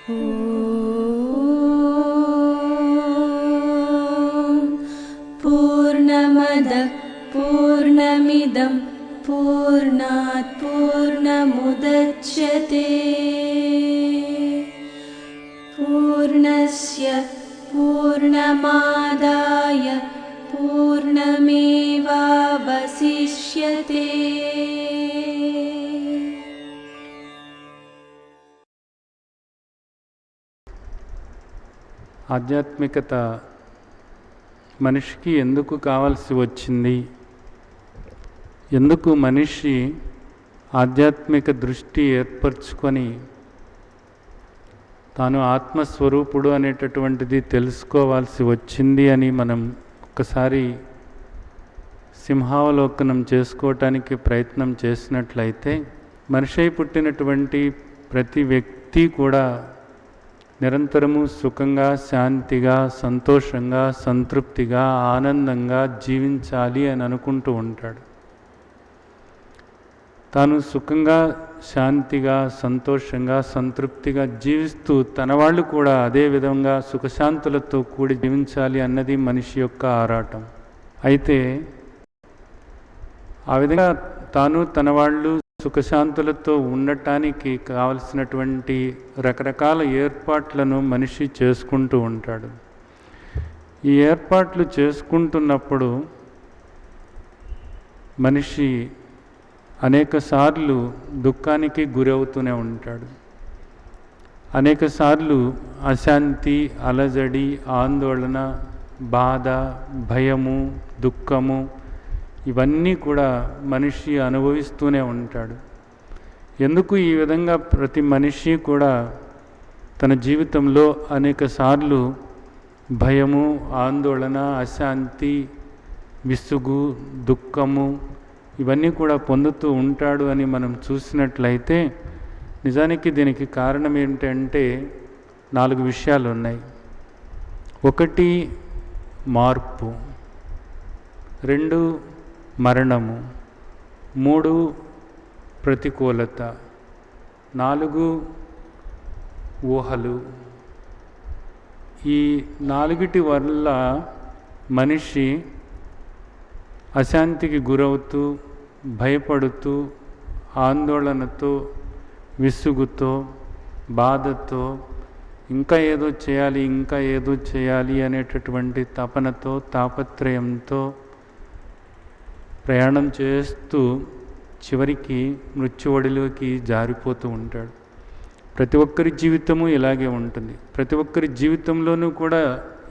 पूर्णमदः पूर्णमिदं पूर्णात् पूर्णमुदच्यते पूर्णस्य पूर्णमादाय पूर्णमेवावशिष्यते। ఆధ్యాత్మికత మనిషికి ఎందుకు కావాల్సి వచ్చింది? ఎందుకు మనిషి ఆధ్యాత్మిక దృష్టి ఏర్పరచుకొని తాను ఆత్మస్వరూపుడు అనేటటువంటిది తెలుసుకోవాల్సి వచ్చింది అని మనం ఒకసారి సింహావలోకనం చేసుకోవటానికి ప్రయత్నం చేసినట్లయితే, మనిషి పుట్టినటువంటి ప్రతి వ్యక్తి కూడా నిరంతరము సుఖంగా, శాంతిగా, సంతోషంగా, సంతృప్తిగా, ఆనందంగా జీవించాలి అని అనుకుంటూ ఉంటాడు. తాను సుఖంగా, శాంతిగా, సంతోషంగా, సంతృప్తిగా జీవిస్తూ తన వాళ్ళు కూడా అదే విధంగా సుఖశాంతులతో కూడి జీవించాలి అన్నది మనిషి యొక్క ఆరాటం. అయితే ఆ విధంగా తాను తన వాళ్ళు సుఖశాంతులతో ఉండటానికి కావలసినటువంటి రకరకాల ఏర్పాట్లను మనిషి చేసుకుంటూ ఉంటాడు. ఈ ఏర్పాట్లు చేసుకుంటున్నప్పుడు మనిషి అనేకసార్లు దుఃఖానికి గురవుతూనే ఉంటాడు. అనేకసార్లు అశాంతి, అలజడి, ఆందోళన, బాధ, భయము, దుఃఖము ఇవన్నీ కూడా మనిషి అనుభవిస్తూనే ఉంటాడు. ఎందుకు ఈ విధంగా ప్రతి మనిషి కూడా తన జీవితంలో అనేకసార్లు భయము, ఆందోళన, అశాంతి, విసుగు, దుఃఖము ఇవన్నీ కూడా పొందుతూ ఉంటాడు అని మనం చూసినట్లయితే, నిజానికి దీనికి కారణం ఏంటంటే 4 విషయాలు ఉన్నాయి. 1 మార్పు, 2 మరణము, 3 ప్రతికూలత, 4 ఊహలు. ఈ 4 వల్ల మనిషి అశాంతికి గురవుతూ, భయపడుతూ, ఆందోళనతో, విసుగుతో, బాధతో, ఇంకా ఏదో చేయాలి అనేటటువంటి తపనతో, తాపత్రయంతో ప్రయాణం చేస్తూ చివరికి మృత్యువడిలోకి జారిపోతూ ఉంటాడు. ప్రతి ఒక్కరి జీవితము ఇలాగే ఉంటుంది. ప్రతి ఒక్కరి జీవితంలోనూ కూడా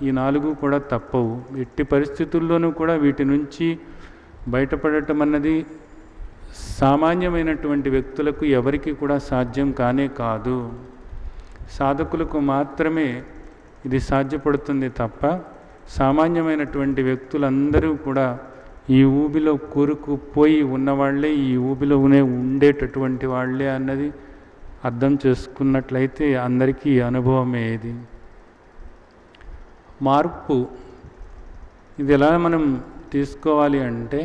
ఈ 4 కూడా తప్పవు. ఎట్టి పరిస్థితుల్లోనూ కూడా వీటి నుంచి బయటపడటం అన్నది సామాన్యమైనటువంటి వ్యక్తులకు ఎవరికి కూడా సాధ్యం కానే కాదు. సాధకులకు మాత్రమే ఇది సాధ్యపడుతుంది తప్ప సామాన్యమైనటువంటి వ్యక్తులందరూ కూడా ఈ ఊబిలో కూరుకుపోయి ఉన్నవాళ్లే, ఈ ఊబిలో ఉండేటటువంటి వాళ్ళే అన్నది అర్థం చేసుకున్నట్లయితే అందరికీ అనుభవమే ఇది. మార్పు ఇది ఎలా మనం తీసుకోవాలి అంటే,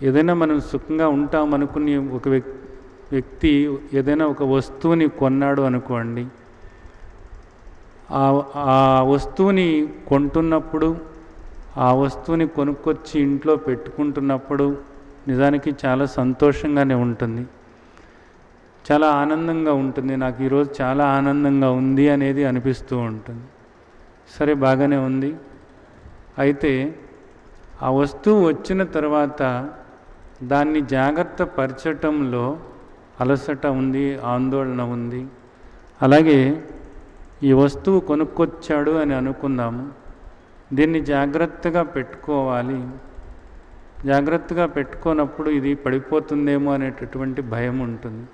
ఏదైనా మనం సుఖంగా ఉంటామనుకుని ఒక వ్యక్తి ఏదైనా ఒక వస్తువుని కొన్నాడు అనుకోండి, ఆ వస్తువుని కొంటున్నప్పుడు, ఆ వస్తువుని కొనుక్కొచ్చి ఇంట్లో పెట్టుకుంటున్నప్పుడు నిజానికి చాలా సంతోషంగానే ఉంటుంది, చాలా ఆనందంగా ఉంటుంది. నాకు ఈరోజు చాలా ఆనందంగా ఉంది అనేది అనిపిస్తూ ఉంటుంది. సరే, బాగానే ఉంది. అయితే ఆ వస్తువు వచ్చిన తర్వాత దాన్ని జాగ్రత్త పరచటంలో అలసట ఉంది, ఆందోళన ఉంది. అలాగే ఈ వస్తువు కొనుక్కొచ్చాడు అని అనుకుందాము, దీన్ని జాగ్రత్తగా పెట్టుకోవాలి. జాగ్రత్తగా పెట్టుకోనప్పుడు ఇది పడిపోతుందేమో అనేటటువంటి భయం ఉంటుంది.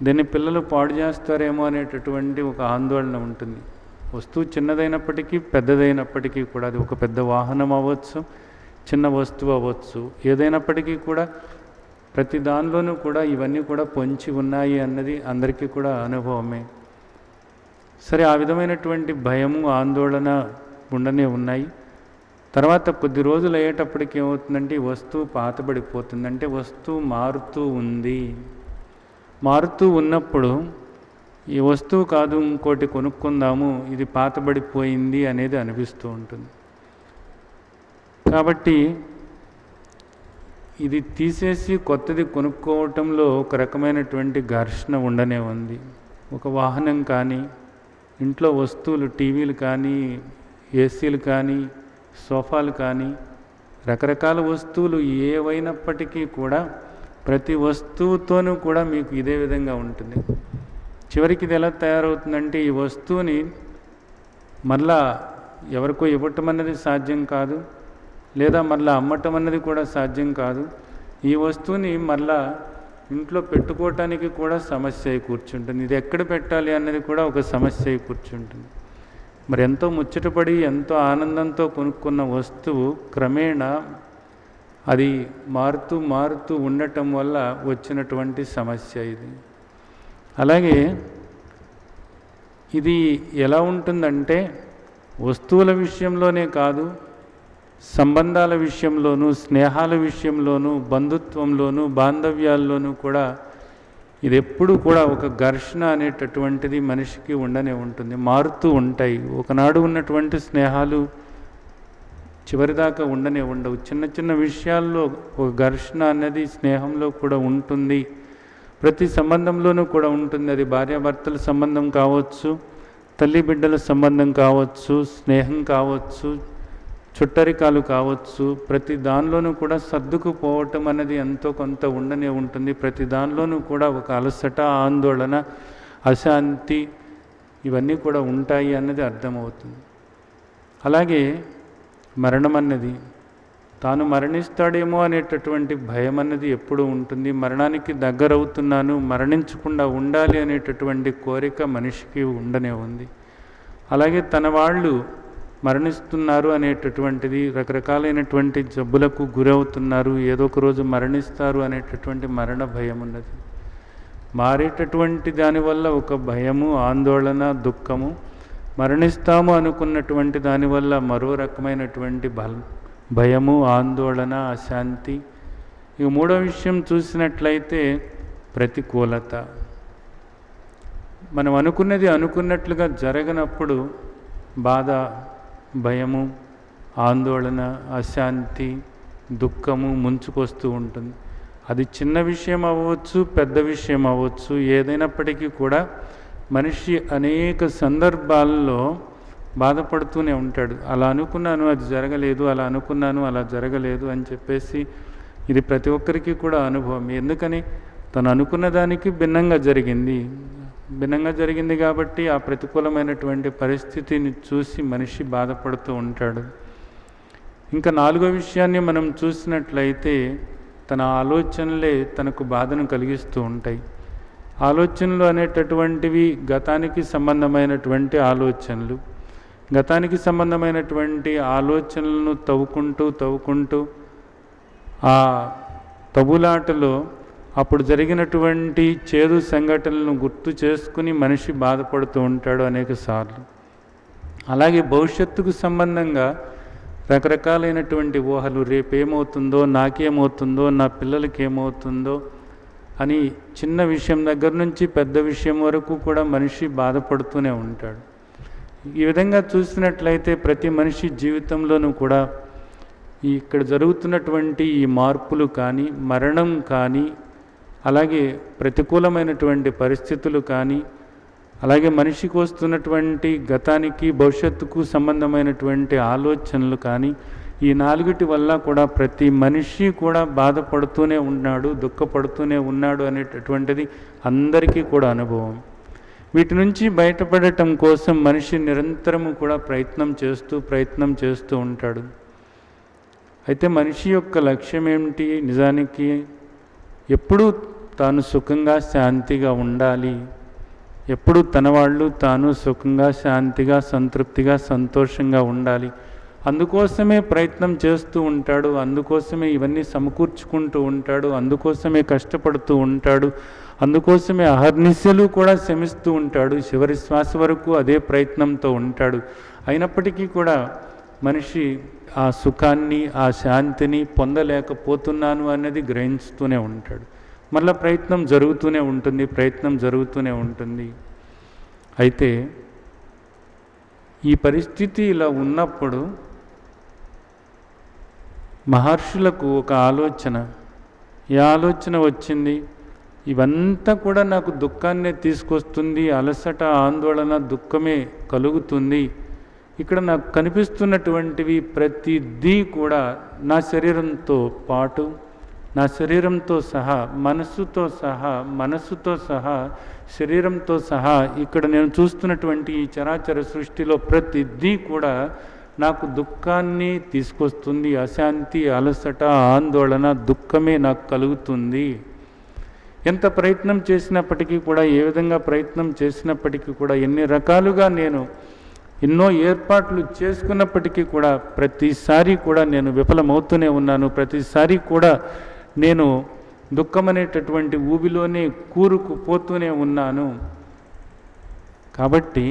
దీన్ని పిల్లలు పాడు చేస్తారేమో అనేటటువంటి ఒక ఆందోళన ఉంటుంది. వస్తువు చిన్నదైనప్పటికీ పెద్దదైనప్పటికీ కూడా, అది ఒక పెద్ద వాహనం అవ్వచ్చు, చిన్న వస్తువు అవ్వచ్చు, ఏదైనప్పటికీ కూడా ప్రతి దానిలోనూ కూడా ఇవన్నీ కూడా పొంచి ఉన్నాయి అన్నది అందరికీ కూడా అనుభవమే. సరే, ఆ విధమైనటువంటి భయము, ఆందోళన ఉండనే ఉన్నాయి. తర్వాత కొద్ది రోజులు అయ్యేటప్పటికి ఏమవుతుందంటే ఈ వస్తువు పాతబడిపోతుంది. అంటే వస్తువు మారుతూ ఉంది. మారుతూ ఉన్నప్పుడు ఈ వస్తువు కాదు ఇంకోటి కొనుక్కుందాము, ఇది పాతబడిపోయింది అనేది అనిపిస్తూ ఉంటుంది. కాబట్టి ఇది తీసేసి కొత్తది కొనుక్కోవటంలో ఒక రకమైనటువంటి ఘర్షణ ఉండనే ఉంది. ఒక వాహనం కానీ, ఇంట్లో వస్తువులు, టీవీలు కానీ, ఏసీలు కానీ, సోఫాలు కానీ, రకరకాల వస్తువులు ఏవైనప్పటికీ కూడా ప్రతి వస్తువుతోనూ కూడా మీకు ఇదే విధంగా ఉంటుంది. చివరికి ఇది ఎలా తయారవుతుందంటే, ఈ వస్తువుని మళ్ళా ఎవరికో ఇవ్వటం అన్నది సాధ్యం కాదు, లేదా మళ్ళీ అమ్మటం అన్నది కూడా సాధ్యం కాదు. ఈ వస్తువుని మళ్ళా ఇంట్లో పెట్టుకోవటానికి కూడా సమస్య అయి కూర్చుంటుంది. ఇది ఎక్కడ పెట్టాలి అన్నది కూడా ఒక సమస్య అయి కూర్చుంటుంది. మరి ఎంతో ముచ్చటపడి ఎంతో ఆనందంతో కొనుక్కున్న వస్తువు క్రమేణా అది మారుతూ మారుతూ ఉండటం వల్ల వచ్చినటువంటి సమస్య ఇది. అలాగే ఇది ఎలా ఉంటుందంటే, వస్తువుల విషయంలోనే కాదు, సంబంధాల విషయంలోనూ, స్నేహాల విషయంలోనూ, బంధుత్వంలోనూ, బాంధవ్యాల్లోనూ కూడా ఇది ఎప్పుడూ కూడా ఒక ఘర్షణ అనేటటువంటిది మనిషికి ఉండనే ఉంటుంది. మారుతూ ఉంటాయి. ఒకనాడు ఉన్నటువంటి స్నేహాలు చివరిదాకా ఉండనే ఉండవు. చిన్న చిన్న విషయాల్లో ఒక ఘర్షణ అనేది స్నేహంలో కూడా ఉంటుంది. ప్రతి సంబంధంలోనూ కూడా ఉంటుంది. అది భార్యాభర్తల సంబంధం కావచ్చు, తల్లి బిడ్డల సంబంధం కావచ్చు, స్నేహం కావచ్చు, చుట్టరికాలు కావచ్చు. ప్రతి దానిలోనూ కూడా సర్దుకుపోవటం అనేది ఎంతో కొంత ఉండనే ఉంటుంది. ప్రతి దానిలోనూ కూడా ఒక అలసట, ఆందోళన, అశాంతి ఇవన్నీ కూడా ఉంటాయి అన్నది అర్థమవుతుంది. అలాగే మరణం అన్నది, తాను మరణిస్తాడేమో అనేటటువంటి భయం అన్నది ఎప్పుడూ ఉంటుంది. మరణానికి దగ్గరవుతున్నాను, మరణించకుండా ఉండాలి అనేటటువంటి కోరిక మనిషికి ఉండనే ఉంది. అలాగే తన వాళ్ళు మరణిస్తున్నారు అనేటటువంటిది, రకరకాలైనటువంటి జబ్బులకు గురవుతున్నారు, ఏదో ఒక రోజు మరణిస్తారు అనేటటువంటి మరణ భయం ఉన్నది. మారేటటువంటి దానివల్ల ఒక భయము, ఆందోళన, దుఃఖము, మరణిస్తాము అనుకున్నటువంటి దానివల్ల మరో రకమైనటువంటి భయము, ఆందోళన, అశాంతి. ఇక మూడో విషయం చూసినట్లయితే ప్రతికూలత. మనం అనుకున్నది అనుకున్నట్లుగా జరగనప్పుడు బాధ, భయము, ఆందోళన, అశాంతి, దుఃఖము ముంచుకొస్తూ ఉంటుంది. అది చిన్న విషయం అవ్వచ్చు, పెద్ద విషయం అవ్వచ్చు, ఏదైనప్పటికీ కూడా మనిషి అనేక సందర్భాల్లో బాధపడుతూనే ఉంటాడు. అలా అనుకున్నాను, అది జరగలేదు, అలా అనుకున్నాను, అలా జరగలేదు అని చెప్పేసి ఇది ప్రతి ఒక్కరికి కూడా అనుభవం. ఎందుకని తను అనుకున్న దానికి భిన్నంగా జరిగింది కాబట్టి ఆ ప్రతికూలమైనటువంటి పరిస్థితిని చూసి మనిషి బాధపడుతూ ఉంటాడు. ఇంకా నాలుగో విషయాన్ని మనం చూసినట్లయితే, తన ఆలోచనలే తనకు బాధను కలిగిస్తూ ఉంటాయి. ఆలోచనలు అనేటటువంటివి గతానికి సంబంధమైనటువంటి ఆలోచనలు. గతానికి సంబంధమైనటువంటి ఆలోచనలను తవ్వుకుంటూ ఆ తబులాటలో అప్పుడు జరిగినటువంటి చేదు సంఘటనలను గుర్తు చేసుకుని మనిషి బాధపడుతూ ఉంటాడు అనేక సార్లు. అలాగే భవిష్యత్తుకు సంబంధంగా రకరకాలైనటువంటి ఊహలు, రేపేమవుతుందో, నాకేమవుతుందో, నా పిల్లలకి ఏమవుతుందో అని చిన్న విషయం దగ్గర నుంచి పెద్ద విషయం వరకు కూడా మనిషి బాధపడుతూనే ఉంటాడు. ఈ విధంగా చూసినట్లయితే ప్రతి మనిషి జీవితంలోనూ కూడా ఇక్కడ జరుగుతున్నటువంటి ఈ మార్పులు కానీ, మరణం కానీ, అలాగే ప్రతికూలమైనటువంటి పరిస్థితులు కానీ, అలాగే మనిషికి వస్తున్నటువంటి గతానికి భవిష్యత్తుకు సంబంధమైనటువంటి ఆలోచనలు కానీ, ఈ నాలుగిటి వల్ల కూడా ప్రతి మనిషి కూడా బాధపడుతూనే ఉన్నాడు, దుఃఖపడుతూనే ఉన్నాడు అనేటటువంటిది అందరికీ కూడా అనుభవం. వీటి నుంచి బయటపడటం కోసం మనిషి నిరంతరము కూడా ప్రయత్నం చేస్తూ ఉంటాడు. అయితే మనిషి యొక్క లక్ష్యం ఏమిటి? నిజానికి ఎప్పుడూ తాను సుఖంగా, శాంతిగా ఉండాలి. ఎప్పుడు తన వాళ్ళు తాను సుఖంగా, శాంతిగా, సంతృప్తిగా, సంతోషంగా ఉండాలి. అందుకోసమే ప్రయత్నం చేస్తూ ఉంటాడు, అందుకోసమే ఇవన్నీ సమకూర్చుకుంటూ ఉంటాడు, అందుకోసమే కష్టపడుతూ ఉంటాడు, అందుకోసమే అహర్నిశలు కూడా శ్రమిస్తూ ఉంటాడు. చివరి శ్వాస వరకు అదే ప్రయత్నంతో ఉంటాడు. అయినప్పటికీ కూడా మనిషి ఆ సుఖాన్ని, ఆ శాంతిని పొందలేకపోతున్నాను అన్నది గ్రహిస్తూనే ఉంటాడు. మళ్ళీ ప్రయత్నం జరుగుతూనే ఉంటుంది. అయితే ఈ పరిస్థితి ఇలా ఉన్నప్పుడు మహర్షులకు ఒక ఆలోచన. ఏ ఆలోచన వచ్చింది? ఇవంతా కూడా నాకు దుఃఖాన్నే తీసుకొస్తుంది, అలసట, ఆందోళన, దుఃఖమే కలుగుతుంది. ఇక్కడ నాకు కనిపిస్తున్నటువంటివి ప్రతిదీ కూడా నా శరీరంతో పాటు, నా శరీరంతో సహా, మనస్సుతో సహా, శరీరంతో సహా ఇక్కడ నేను చూస్తున్నటువంటి ఈ చరాచర సృష్టిలో ప్రతిదీ కూడా నాకు దుఃఖాన్ని తీసుకొస్తుంది. అశాంతి, అలసట, ఆందోళన, దుఃఖమే నాకు కలుగుతుంది. ఎంత ప్రయత్నం చేసినప్పటికీ కూడా, ఏ విధంగా ప్రయత్నం చేసినప్పటికీ కూడా, ఎన్ని రకాలుగా నేను ఎన్నో ఏర్పాట్లు చేసుకున్నప్పటికీ కూడా ప్రతిసారి కూడా నేను విఫలమవుతూనే ఉన్నాను. ప్రతిసారి కూడా నేను దుఃఖం అనేటటువంటి ఊబిలోనే కూరుకుపోతూనే ఉన్నాను. కాబట్టి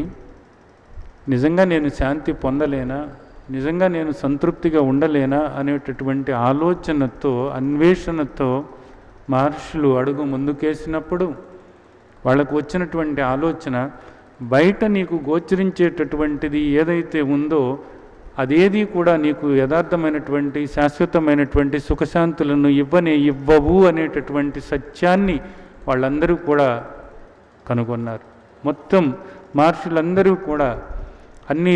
నిజంగా నేను శాంతి పొందలేనా, నిజంగా నేను సంతృప్తిగా ఉండలేనా అనేటటువంటి ఆలోచనతో, అన్వేషణతో మహర్షులు అడుగు ముందుకేసినప్పుడు వాళ్ళకు వచ్చినటువంటి ఆలోచన, బయట నీకు గోచరించేటటువంటిది ఏదైతే ఉందో అదేది కూడా నీకు యథార్థమైనటువంటి, శాశ్వతమైనటువంటి సుఖశాంతులను ఇవ్వవు అనేటటువంటి సత్యాన్ని వాళ్ళందరూ కూడా కనుగొన్నారు. మొత్తం మహర్షులందరూ కూడా అన్ని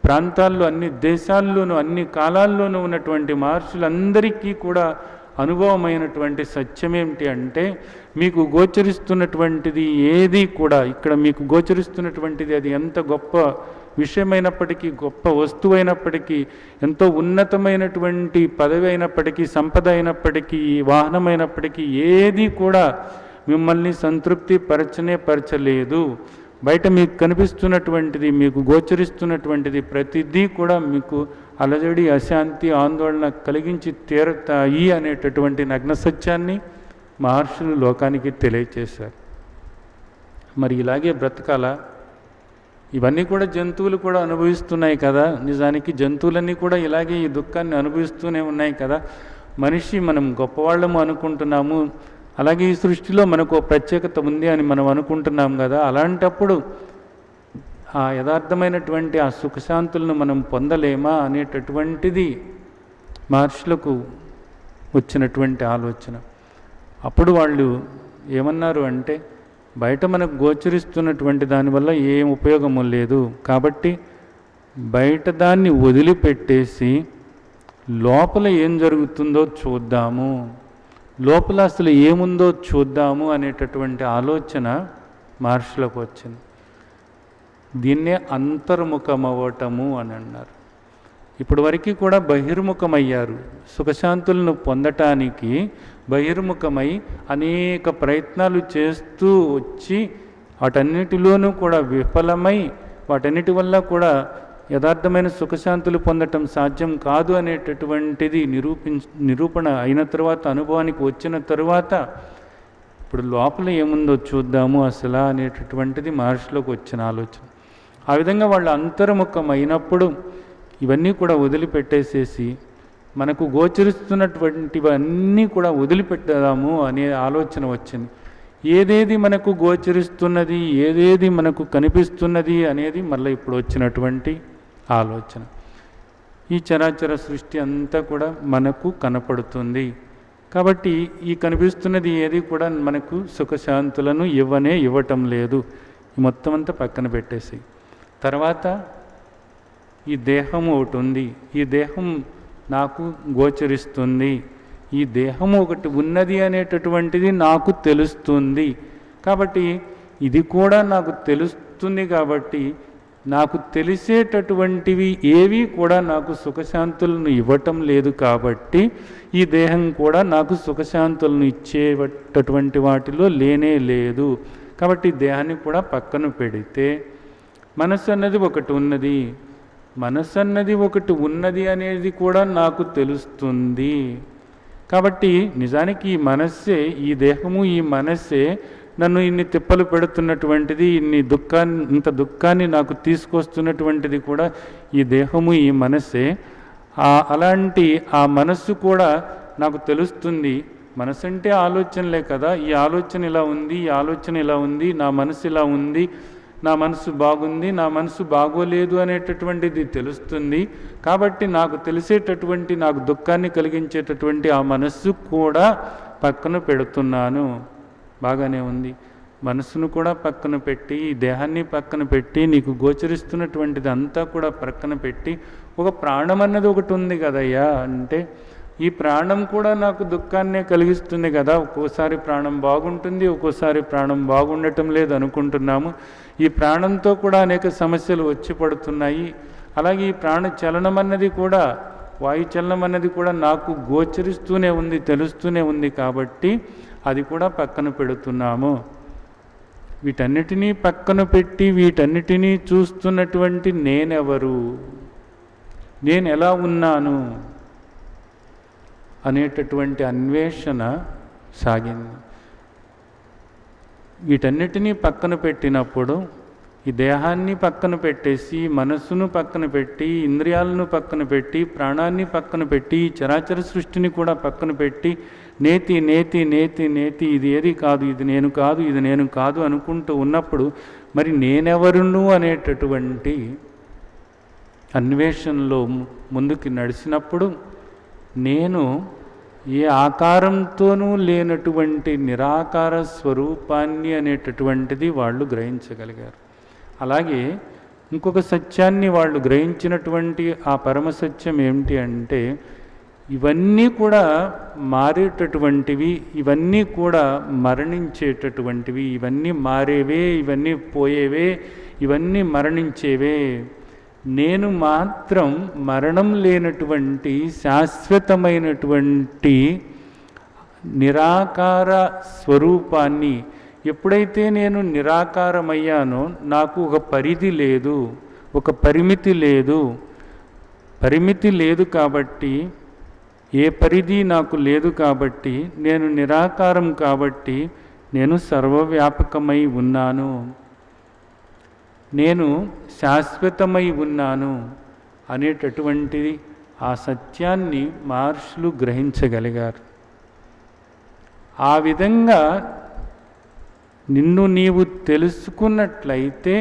ప్రాంతాల్లో, అన్ని దేశాల్లోనూ, అన్ని కాలాల్లోనూ ఉన్నటువంటి మహర్షులందరికీ కూడా అనుభవమైనటువంటి సత్యం ఏమిటి అంటే, మీకు గోచరిస్తున్నటువంటిది ఏది కూడా, ఇక్కడ మీకు గోచరిస్తున్నటువంటిది అది ఎంత గొప్ప విషయమైనప్పటికీ, గొప్ప వస్తువైనప్పటికీ, ఎంతో ఉన్నతమైనటువంటి పదవి అయినప్పటికీ, సంపద అయినప్పటికీ, వాహనమైనప్పటికీ ఏది కూడా మిమ్మల్ని సంతృప్తి పరచలేదు. బయట మీకు కనిపిస్తున్నటువంటిది, మీకు గోచరిస్తున్నటువంటిది ప్రతిదీ కూడా మీకు అలజడి, అశాంతి, ఆందోళన కలిగించి తీరుతాయి అనేటటువంటి నగ్న సత్యాన్ని మహర్షులు లోకానికి తెలియచేశారు. మరి ఇలాగే బ్రతకాలా? ఇవన్నీ కూడా జంతువులు కూడా అనుభవిస్తున్నాయి కదా. నిజానికి జంతువులన్నీ కూడా ఇలాగే ఈ దుఃఖాన్ని అనుభవిస్తూనే ఉన్నాయి కదా. మనిషి మనం గొప్పవాళ్ళము అనుకుంటున్నాము, అలాగే ఈ సృష్టిలో మనకు ప్రత్యేకత ఉంది అని మనం అనుకుంటున్నాం కదా. అలాంటప్పుడు ఆ యథార్థమైనటువంటి ఆ సుఖశాంతులను మనం పొందలేమా అనేటటువంటిది మహర్షులకు వచ్చినటువంటి ఆలోచన. అప్పుడు వాళ్ళు ఏమన్నారు అంటే, బయట మనకు గోచరిస్తున్నటువంటి దానివల్ల ఏం ఉపయోగము లేదు, కాబట్టి బయట దాన్ని వదిలిపెట్టేసి లోపల ఏం జరుగుతుందో చూద్దాము, లోపల అసలు ఏముందో చూద్దాము అనేటటువంటి ఆలోచన మహర్షులకు వచ్చింది. దీన్నే అంతర్ముఖమవ్వటము అని అన్నారు. ఇప్పటి వరకు కూడా బహిర్ముఖమయ్యారు. సుఖశాంతులను పొందటానికి బహిర్ముఖమై అనేక ప్రయత్నాలు చేస్తూ వచ్చి వాటన్నిటిలోనూ కూడా విఫలమై, వాటన్నిటి వల్ల కూడా యథార్థమైన సుఖశాంతులు పొందటం సాధ్యం కాదు అనేటటువంటిది నిరూపణ అయిన తర్వాత, అనుభవానికి వచ్చిన తరువాత ఇప్పుడు లోపల ఏముందో చూద్దాము అసలు అనేటటువంటిది మహర్షులకు వచ్చిన ఆలోచన. ఆ విధంగా వాళ్ళు అంతర్ముఖం అయినప్పుడు ఇవన్నీ కూడా వదిలిపెట్టేసేసి మనకు గోచరిస్తున్నటువంటివన్నీ కూడా వదిలిపెట్టదాము అనే ఆలోచన వచ్చింది. ఏదేది మనకు గోచరిస్తున్నది, ఏదేది మనకు కనిపిస్తున్నది అనేది మళ్ళీ ఇప్పుడు వచ్చినటువంటి ఆలోచన. ఈ చరాచర సృష్టి అంతా కూడా మనకు కనపడుతుంది కాబట్టి ఈ కనిపిస్తున్నది ఏది కూడా మనకు సుఖశాంతులను ఇవ్వటం లేదు. ఈ మొత్తం అంతా పక్కన పెట్టేసి తర్వాత ఈ దేహం ఒకటి ఉంది, ఈ దేహం నాకు గోచరిస్తుంది, ఈ దేహం ఒకటి ఉన్నది అనేటటువంటిది నాకు తెలుస్తుంది. కాబట్టి ఇది కూడా నాకు తెలుస్తుంది, కాబట్టి నాకు తెలిసేటటువంటివి ఏవి కూడా నాకు సుఖశాంతులను ఇవ్వటం లేదు. కాబట్టి ఈ దేహం కూడా నాకు సుఖశాంతులను ఇచ్చేటటువంటి వాటిలో లేనే లేదు. కాబట్టి దేహాన్ని కూడా పక్కన పెడితే మనస్సు అన్నది ఒకటి ఉన్నది, మనస్సు అన్నది ఒకటి ఉన్నది అనేది కూడా నాకు తెలుస్తుంది. కాబట్టి నిజానికి ఈ మనస్సే, ఈ దేహము, ఈ మనస్సే నన్ను ఇన్ని తిప్పలు పెడుతున్నటువంటిది, ఇంత దుఃఖాన్ని నాకు తీసుకొస్తున్నటువంటిది కూడా ఈ దేహము, ఈ మనస్సే. అలాంటి ఆ మనస్సు కూడా నాకు తెలుస్తుంది. మనసు అంటే ఆలోచనలే కదా, ఈ ఆలోచన ఇలా ఉంది, ఈ ఆలోచన ఇలా ఉంది, నా మనసు ఇలా ఉంది, నా మనసు బాగుంది, నా మనసు బాగోలేదు అనేటటువంటిది తెలుస్తుంది. కాబట్టి నాకు తెలిసేటటువంటి, నాకు దుఃఖాన్ని కలిగించేటటువంటి ఆ మనస్సు కూడా పక్కన పెడుతున్నాను. బాగానే ఉంది. మనసును కూడా పక్కన పెట్టి, ఈ దేహాన్ని పక్కన పెట్టి, నీకు గోచరిస్తున్నటువంటిది అంతా కూడా పక్కన పెట్టి, ఒక ప్రాణం అన్నది ఒకటి ఉంది కదయ్యా అంటే, ఈ ప్రాణం కూడా నాకు దుఃఖాన్నే కలిగిస్తుంది కదా. ఒక్కోసారి ప్రాణం బాగుంటుంది, ఒక్కోసారి ప్రాణం బాగుండటం లేదు అనుకుంటున్నాము. ఈ ప్రాణంతో కూడా అనేక సమస్యలు వచ్చి పడుతున్నాయి. అలాగే ఈ ప్రాణ చలనం అన్నది కూడా, వాయు చలనం అన్నది కూడా నాకు గోచరిస్తూనే ఉంది, తెలుస్తూనే ఉంది. కాబట్టి అది కూడా పక్కన పెడుతున్నాము. వీటన్నిటినీ పక్కన పెట్టి వీటన్నిటినీ చూస్తున్నటువంటి నేనెవరు, నేను ఎలా ఉన్నాను అనేటటువంటి అన్వేషణ సాగింది. వీటన్నిటినీ పక్కన పెట్టినప్పుడు, ఈ దేహాన్ని పక్కన పెట్టేసి, మనస్సును పక్కన పెట్టి, ఇంద్రియాలను పక్కన పెట్టి, ప్రాణాన్ని పక్కన పెట్టి, చరాచర సృష్టిని కూడా పక్కన పెట్టి, నేతి నేతి నేతి నేతి, ఇది ఏది కాదు, ఇది నేను కాదు, ఇది నేను కాదు అనుకుంటూ ఉన్నప్పుడు, మరి నేనెవరును అనేటటువంటి అన్వేషణలో ముందుకు నడిచినప్పుడు, నేను ఏ ఆకారంతోనూ లేనటువంటి నిరాకార స్వరూపాన్ని అనేటటువంటిది వాళ్ళు గ్రహించగలిగారు. అలాగే ఇంకొక సత్యాన్ని వాళ్ళు గ్రహించినటువంటి ఆ పరమసత్యం ఏమిటి అంటే, ఇవన్నీ కూడా మారేటటువంటివి, ఇవన్నీ కూడా మరణించేటటువంటివి, ఇవన్నీ మారేవే, ఇవన్నీ పోయేవే, ఇవన్నీ మరణించేవే. నేను మాత్రం మరణం లేనటువంటి శాశ్వతమైనటువంటి నిరాకార స్వరూపాన్ని, ఎప్పుడైతే నేను నిరాకారమయ్యానో నాకు ఒక పరిధి లేదు, ఒక పరిమితి లేదు. పరిమితి లేదు కాబట్టి, ఏ పరిధి నాకు లేదు కాబట్టి, నేను నిరాకారం కాబట్టి నేను సర్వవ్యాపకమై ఉన్నాను, నేను శాశ్వతమై ఉన్నాను అనేటటువంటిది ఆ సత్యాన్ని మహర్షులు గ్రహించగలిగారు. ఆ విధంగా నిన్ను నీవు తెలుసుకున్నట్లయితే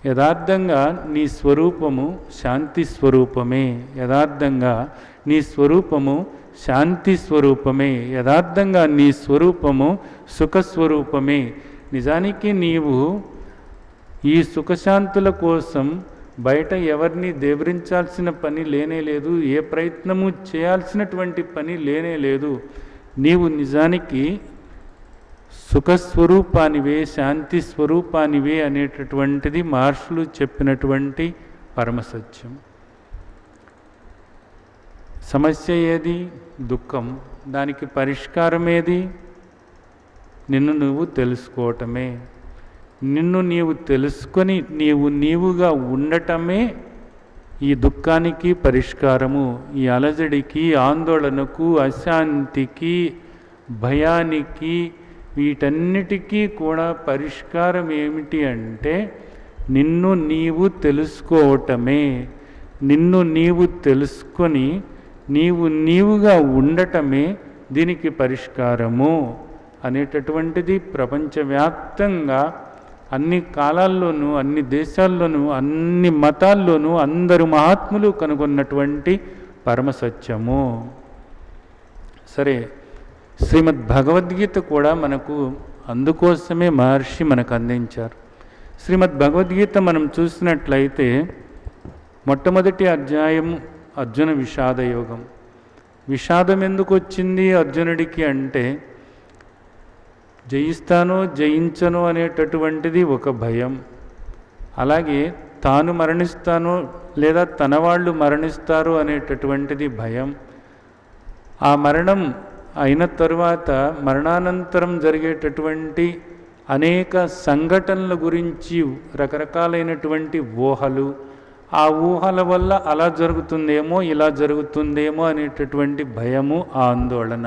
యథార్థంగా నీ స్వరూపము శాంతి స్వరూపమే, యథార్థంగా నీ స్వరూపము శాంతి స్వరూపమే, యథార్థంగా నీ స్వరూపము సుఖస్వరూపమే. నిజానికి నీవు ఈ సుఖశాంతుల కోసం బయట ఎవరిని దేవరించాల్సిన పని లేనే లేదు, ఏ ప్రయత్నము చేయాల్సినటువంటి పని లేనే లేదు. నీవు నిజానికి సుఖస్వరూపానివే, శాంతి స్వరూపానివే అనేటటువంటిది మహర్షులు చెప్పినటువంటి పరమసత్యం. సమస్య ఏది? దుఃఖం. దానికి పరిష్కారం ఏది? నిన్ను నువ్వు తెలుసుకోవటమే. నిన్ను నీవు తెలుసుకొని నీవుగా ఉండటమే ఈ దుఃఖానికి పరిష్కారము. ఈ అలజడికి, ఆందోళనకు, అశాంతికి, భయానికి, వీటన్నిటికీ కూడా పరిష్కారం ఏమిటి అంటే నిన్ను నీవు తెలుసుకోవటమే. నిన్ను నీవు తెలుసుకొని నీవుగా ఉండటమే దీనికి పరిష్కారము అనేటటువంటిది ప్రపంచవ్యాప్తంగా అన్ని కాలాల్లోనూ, అన్ని దేశాల్లోనూ, అన్ని మతాల్లోనూ అందరు మహాత్ములు కనుగొన్నటువంటి పరమసత్యము. సరే, శ్రీమద్ భగవద్గీత కూడా మనకు అందుకోసమే మహర్షి మనకు అందించారు. శ్రీమద్ భగవద్గీత మనం చూసినట్లయితే మొట్టమొదటి అధ్యాయం అర్జున విషాదయోగం. విషాదం ఎందుకు వచ్చింది అర్జునుడికి అంటే, జయిస్తానో జయించను అనేటటువంటిది ఒక భయం. అలాగే తాను మరణిస్తానో లేదా తన వాళ్ళు మరణిస్తారు అనేటటువంటిది భయం. ఆ మరణం అయిన తరువాత మరణానంతరం జరిగేటటువంటి అనేక సంఘటనల గురించి రకరకాలైనటువంటి ఊహలు, ఆ ఊహల వల్ల అలా జరుగుతుందేమో, ఇలా జరుగుతుందేమో అనేటటువంటి భయము, ఆందోళన.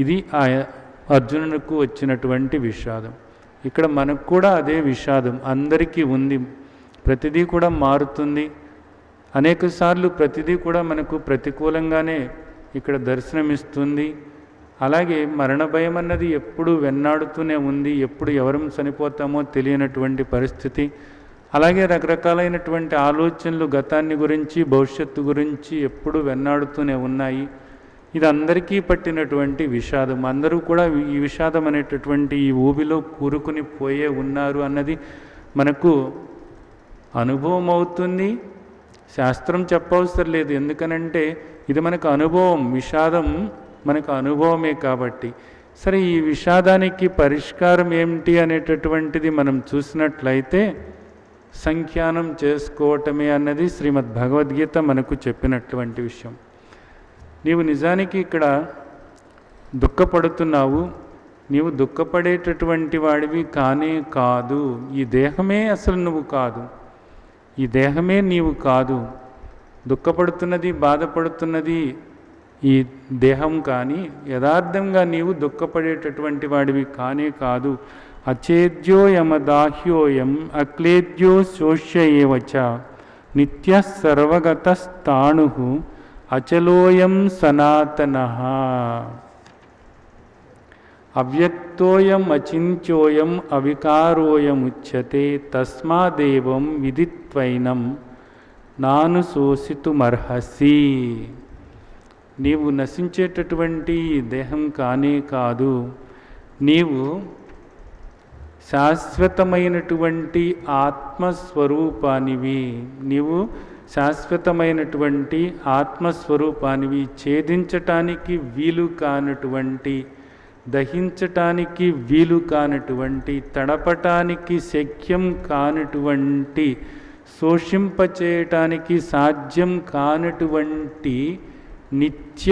ఇది అర్జునుడికి వచ్చినటువంటి విషాదం. ఇక్కడ మనకు కూడా అదే విషాదం అందరికీ ఉంది. ప్రతిదీ కూడా మారుతుంది. అనేకసార్లు ప్రతిదీ కూడా మనకు ప్రతికూలంగానే ఇక్కడ దర్శనమిస్తుంది. అలాగే మరణ భయం అన్నది ఎప్పుడు వెన్నాడుతూనే ఉంది. ఎప్పుడు ఎవరం చనిపోతామో తెలియనటువంటి పరిస్థితి. అలాగే రకరకాలైనటువంటి ఆలోచనలు గతాన్ని గురించి భవిష్యత్తు గురించి ఎప్పుడు వెన్నాడుతూనే ఉన్నాయి. ఇది అందరికీ పట్టినటువంటి విషాదం. అందరూ కూడా ఈ విషాదం అనేటటువంటి ఈ ఊబిలో కూరుకుని పోయే ఉన్నారు అన్నది మనకు అనుభవం అవుతుంది. శాస్త్రం చెప్పవసరం లేదు, ఎందుకనంటే ఇది మనకు అనుభవం. విషాదం మనకు అనుభవమే కాబట్టి. సరే, ఈ విషాదానికి పరిష్కారం ఏమిటి అనేటటువంటిది మనం చూసినట్లయితే సంఖ్యానం చేసుకోవటమే అన్నది శ్రీమద్ భగవద్గీత మనకు చెప్పినటువంటి విషయం. నీవు నిజానికి ఇక్కడ దుఃఖపడుతున్నావు. నీవు దుఃఖపడేటటువంటి వాడివి కానే కాదు. ఈ దేహమే అసలు నువ్వు కాదు. ఈ దేహమే నీవు కాదు. దుఃఖపడుతున్నది, బాధపడుతున్నది ఈ దేహం. కానీ యథార్థంగా నీవు దుఃఖపడేటటువంటి వాడివి కానే కాదు. అచేద్యో యమదాహ్యోయం అక్లేద్యో శోష్య ఏవచ నిత్య సర్వగతస్థాణు అచలోయం సనాతనః అవ్యక్తోయం అచింత్యోయం అవికారోయముచ్యతే తస్మాదేవం విదిత్వైనం నానుశోసితుమర్హసి. నీవు నశించేటటువంటి దేహం కానే కాదు. నీవు శాశ్వతమైనటువంటి ఆత్మస్వరూపానివి. నీవు శాశ్వతమైనటువంటి ఆత్మస్వరూపానివి. ఛేదించటానికి వీలు కానటువంటి, దహించటానికి వీలు కానటువంటి, తడపటానికి శక్యం కానటువంటి, శోషింపచేయటానికి సాధ్యం కానటువంటి నిత్య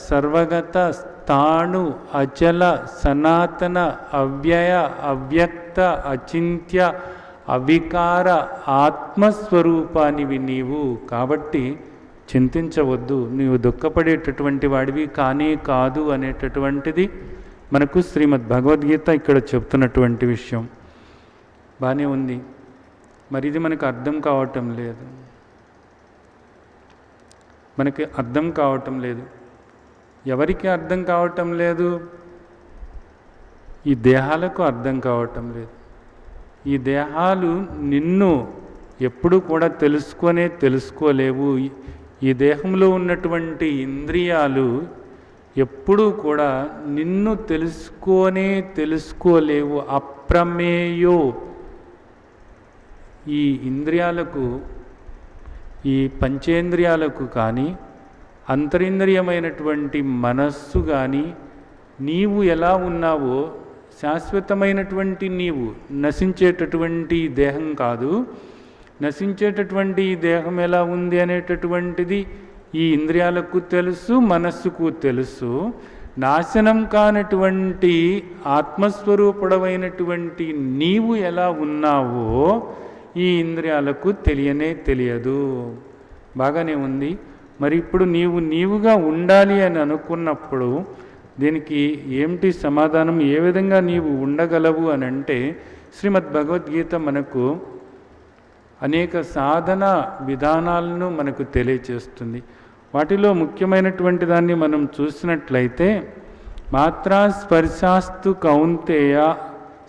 సర్వగత స్థాణు అచల సనాతన అవ్యయ అవ్యక్త అచింత్య అవికార ఆత్మస్వరూపానివి నీవు. కాబట్టి చింతించవద్దు, నీవు దుఃఖపడేటటువంటి వాడివి కానే కాదు అనేటటువంటిది మనకు శ్రీమద్ భగవద్గీత ఇక్కడ చెప్తున్నటువంటి విషయం. బాగానే ఉంది. మరి ఇది మనకు అర్థం కావటం లేదు. మనకి అర్థం కావటం లేదు. ఎవరికి అర్థం కావటం లేదు? ఈ దేహాలకు అర్థం కావటం లేదు. ఈ దేహాలు నిన్ను ఎప్పుడు కూడా తెలుసుకోలేవు. ఈ దేహంలో ఉన్నటువంటి ఇంద్రియాలు ఎప్పుడూ కూడా నిన్ను తెలుసుకోలేవు. అప్రమేయో. ఈ ఇంద్రియాలకు, ఈ పంచేంద్రియాలకు కానీ, అంతరింద్రియమైనటువంటి మనస్సు కానీ నీవు ఎలా ఉన్నావో, శాశ్వతమైనటువంటి నీవు, నశించేటటువంటి దేహం కాదు. నశించేటటువంటి ఈ దేహం ఎలా ఉంది అనేటటువంటిది ఈ ఇంద్రియాలకు తెలుసు, మనస్సుకు తెలుసు. నాశనం కానటువంటి ఆత్మస్వరూపుడమైనటువంటి నీవు ఎలా ఉన్నావో ఈ ఇంద్రియాలకు తెలియదు. బాగానే ఉంది. మరి ఇప్పుడు నీవుగా ఉండాలి అని అనుకున్నప్పుడు దీనికి ఏమిటి సమాధానం? ఏ విధంగా నీవు ఉండగలవు అని అంటే శ్రీమద్ భగవద్గీత మనకు అనేక సాధన విధానాలను మనకు తెలియచేస్తుంది. వాటిలో ముఖ్యమైనటువంటి దాన్ని మనం చూసినట్లయితే, మాత్రా స్పర్శాస్తు కౌంతేయ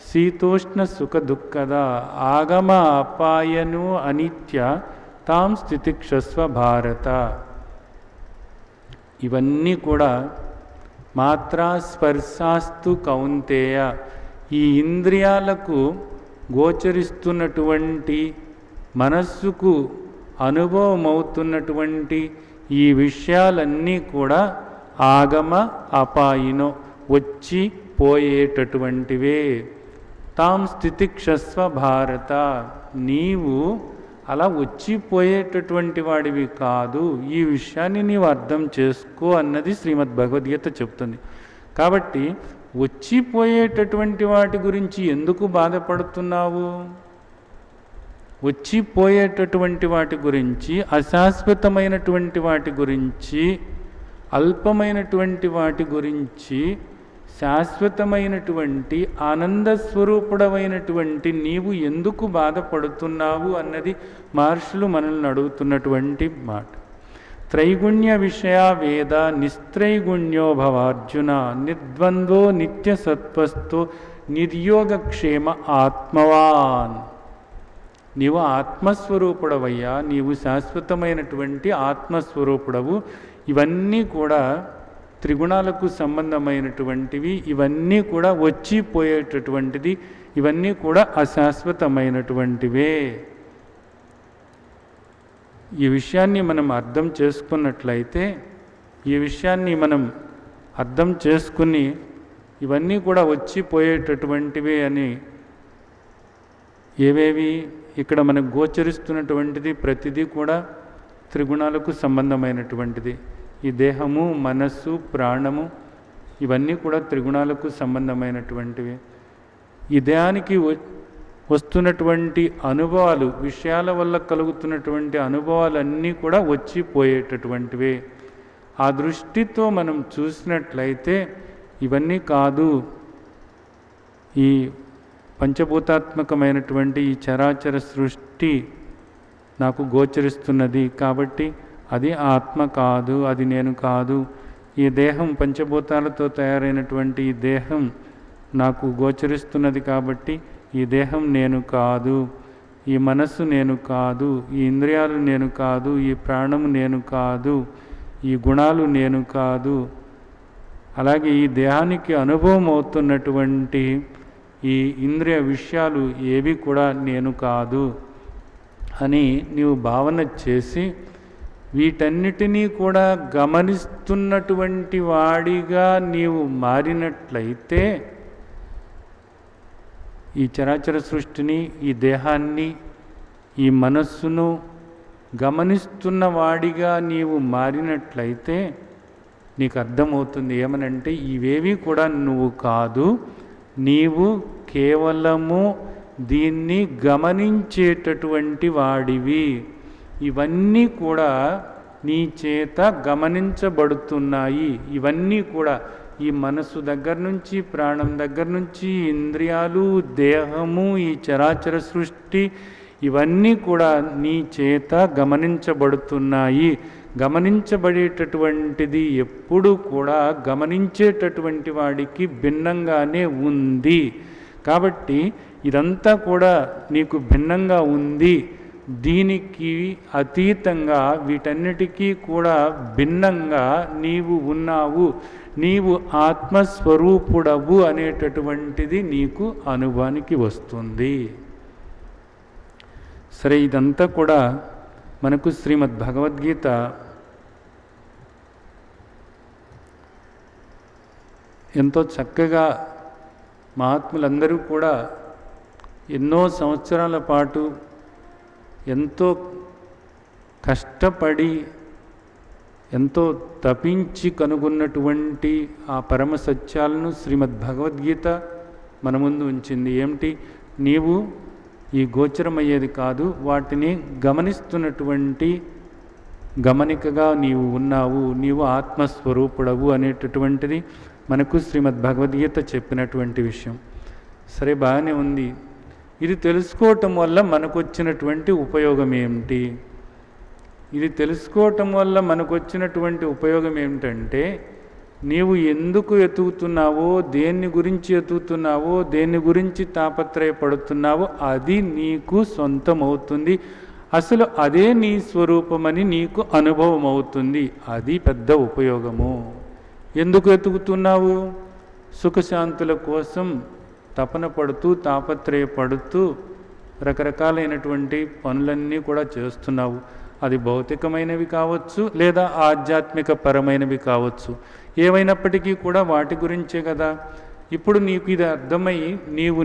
శీతోష్ణ సుఖ దుఃఖద ఆగమ అపాయను అనిత్య తాం స్థితిక్షస్వ భారత. ఇవన్నీ కూడా మాత్రా స్పర్శాస్తు కౌంతేయ, ఈ ఇంద్రియాలకు గోచరిస్తున్నటువంటి, మనస్సుకు అనుభవమవుతున్నటువంటి ఈ విషయాలన్నీ కూడా ఆగమ అపాయినో, వచ్చి పోయేటటువంటివే. తాం స్థితిక్షస్వ భారత, నీవు అలా వచ్చిపోయేటటువంటి వాడివి కాదు. ఈ విషయాన్ని నీవు అర్థం చేసుకో అన్నది శ్రీమద్ భగవద్గీత చెప్తుంది. కాబట్టి వచ్చిపోయేటటువంటి వాటి గురించి ఎందుకు బాధపడుతున్నావు? వచ్చిపోయేటటువంటి వాటి గురించి, అశాశ్వతమైనటువంటి వాటి గురించి, అల్పమైనటువంటి వాటి గురించి శాశ్వతమైనటువంటి ఆనందస్వరూపుడమైనటువంటి నీవు ఎందుకు బాధపడుతున్నావు అన్నది మహర్షులు మనల్ని అడుగుతున్నటువంటి మాట. త్రైగుణ్య విషయ వేద నిస్త్రైగుణ్యో భవార్జున నిర్ద్వంద్వో నిత్యసత్వస్థో నిర్యోగక్షేమ ఆత్మవాన్. నీవు ఆత్మస్వరూపుడవయ్యా, నీవు శాశ్వతమైనటువంటి ఆత్మస్వరూపుడవు. ఇవన్నీ కూడా త్రిగుణాలకు సంబంధమైనటువంటివి, ఇవన్నీ కూడా వచ్చిపోయేటటువంటిది, ఇవన్నీ కూడా అశాశ్వతమైనటువంటివే. ఈ విషయాన్ని మనం అర్థం చేసుకున్నట్లయితే, ఈ విషయాన్ని మనం అర్థం చేసుకుని ఇవన్నీ కూడా వచ్చిపోయేటటువంటివే అని ఏవేవి ఇక్కడ మనకు గోచరిస్తున్నటువంటిది ప్రతిదీ కూడా త్రిగుణాలకు సంబంధమైనటువంటిది. ఈ దేహము, మనస్సు, ప్రాణము ఇవన్నీ కూడా త్రిగుణాలకు సంబంధమైనటువంటివి. ఈ దేహానికి వస్తున్నటువంటి అనుభవాలు, విషయాల వల్ల కలుగుతున్నటువంటి అనుభవాలన్నీ కూడా వచ్చిపోయేటటువంటివే. ఆ దృష్టితో మనం చూసినట్లయితే ఇవన్నీ కాదు, ఈ పంచభూతాత్మకమైనటువంటి ఈ చరాచర సృష్టి నాకు గోచరిస్తున్నది, కాబట్టి అది ఆత్మ కాదు, అది నేను కాదు. ఈ దేహం పంచభూతాలతో తయారైనటువంటి ఈ దేహం నాకు గోచరిస్తున్నది, కాబట్టి ఈ దేహం నేను కాదు, ఈ మనస్సు నేను కాదు, ఈ ఇంద్రియాలు నేను కాదు, ఈ ప్రాణము నేను కాదు, ఈ గుణాలు నేను కాదు. అలాగే ఈ దేహానికి అనుభవం అవుతున్నటువంటి ఈ ఇంద్రియ విషయాలు ఏవి కూడా నేను కాదు అని నీవు భావన చేసి వీటన్నిటినీ కూడా గమనిస్తున్నటువంటి వాడిగా నీవు మారినట్లయితే ఈ చరాచర సృష్టిని, ఈ దేహాన్ని, ఈ మనస్సును గమనిస్తున్న వాడిగా నీవు మారినట్లయితే నీకు అర్థమవుతుంది ఏమనంటే ఇవేవి కూడా నువ్వు కాదు, నీవు కేవలము దీన్ని గమనించేటటువంటి వాడివి. ఇవన్నీ కూడా నీ చేత గమనించబడుతున్నాయి. ఇవన్నీ కూడా ఈ మనసు దగ్గర నుంచి, ప్రాణం దగ్గర నుంచి, ఇంద్రియాలు, దేహము, ఈ చరాచర సృష్టి ఇవన్నీ కూడా నీ చేత గమనించబడుతున్నాయి. గమనించబడేటటువంటిది ఎప్పుడు కూడా గమనించేటటువంటి వాడికి భిన్నంగానే ఉంది. కాబట్టి ఇదంతా కూడా నీకు భిన్నంగా ఉంది. దీనికి అతీతంగా వీటన్నిటికీ కూడా భిన్నంగా నీవు ఉన్నావు, నీవు ఆత్మస్వరూపుడవు అనేటటువంటిది నీకు అనుభవానికి వస్తుంది. సరే, ఇదంతా కూడా మనకు శ్రీమద్ భగవద్గీత ఎంతో చక్కగా మహాత్ములందరూ కూడా ఎన్నో సంవత్సరాల పాటు ఎంతో కష్టపడి ఎంతో తపించి కనుగొన్నటువంటి ఆ పరమ సత్యాలను శ్రీమద్ భగవద్గీత మన ముందు ఉంచింది. ఏమిటి? నీవు ఈ గోచరమయ్యేది కాదు, వాటిని గమనిస్తున్నటువంటి గమనికగా నీవు ఉన్నావు, నీవు ఆత్మస్వరూపుడవు అనేటటువంటిది మనకు శ్రీమద్ భగవద్గీత చెప్పినటువంటి విషయం. సరే, బాగానే ఉంది. ఇది తెలుసుకోవటం వల్ల మనకు వచ్చినటువంటి ఉపయోగం ఏమిటి? ఇది తెలుసుకోవటం వల్ల మనకు వచ్చినటువంటి ఉపయోగం ఏమిటంటే, నీవు ఎందుకు ఎతుకుతున్నావో, దేన్ని గురించి ఎతుకుతున్నావో, దేని గురించి తాపత్రయపడుతున్నావో అది నీకు సొంతమవుతుంది. అసలు అదే నీ స్వరూపమని నీకు అనుభవం అవుతుంది. అది పెద్ద ఉపయోగము. ఎందుకు ఎతుకుతున్నావు? సుఖశాంతుల కోసం తపన పడుతూ, తాపత్రయపడుతూ రకరకాలైనటువంటి పనులన్నీ కూడా చేస్తున్నావు. అది భౌతికమైనవి కావచ్చు, లేదా ఆధ్యాత్మిక పరమైనవి కావచ్చు. ఏవైనప్పటికీ కూడా వాటి గురించే కదా. ఇప్పుడు నీకు ఇది అర్థమై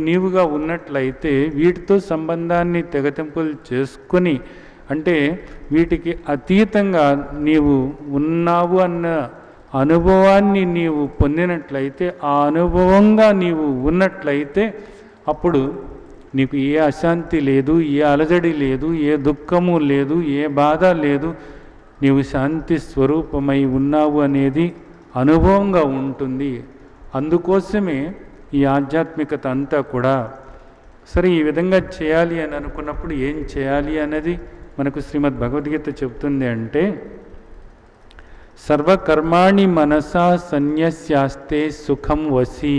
నీవుగా ఉన్నట్లయితే వీటితో సంబంధాన్ని తెగతింపులు చేసుకొని, అంటే వీటికి అతీతంగా నీవు ఉన్నావు అన్న అనుభవాన్ని నీవు పొందినట్లయితే, ఆ అనుభవంగా నీవు ఉన్నట్లయితే అప్పుడు నీకు ఏ అశాంతి లేదు, ఏ అలజడి లేదు, ఏ దుఃఖము లేదు, ఏ బాధ లేదు. నీవు శాంతి స్వరూపమై ఉన్నావు అనేది అనుభవంగా ఉంటుంది. అందుకోసమే ఈ ఆధ్యాత్మికత అంతా కూడా. సరే, ఈ విధంగా చేయాలి అని అనుకున్నప్పుడు ఏం చేయాలి అనేది మనకు శ్రీమద్ భగవద్గీత చెప్తుంది. అంటే సర్వకర్మాణి మనసా సన్యస్యాస్తే సుఖం వసి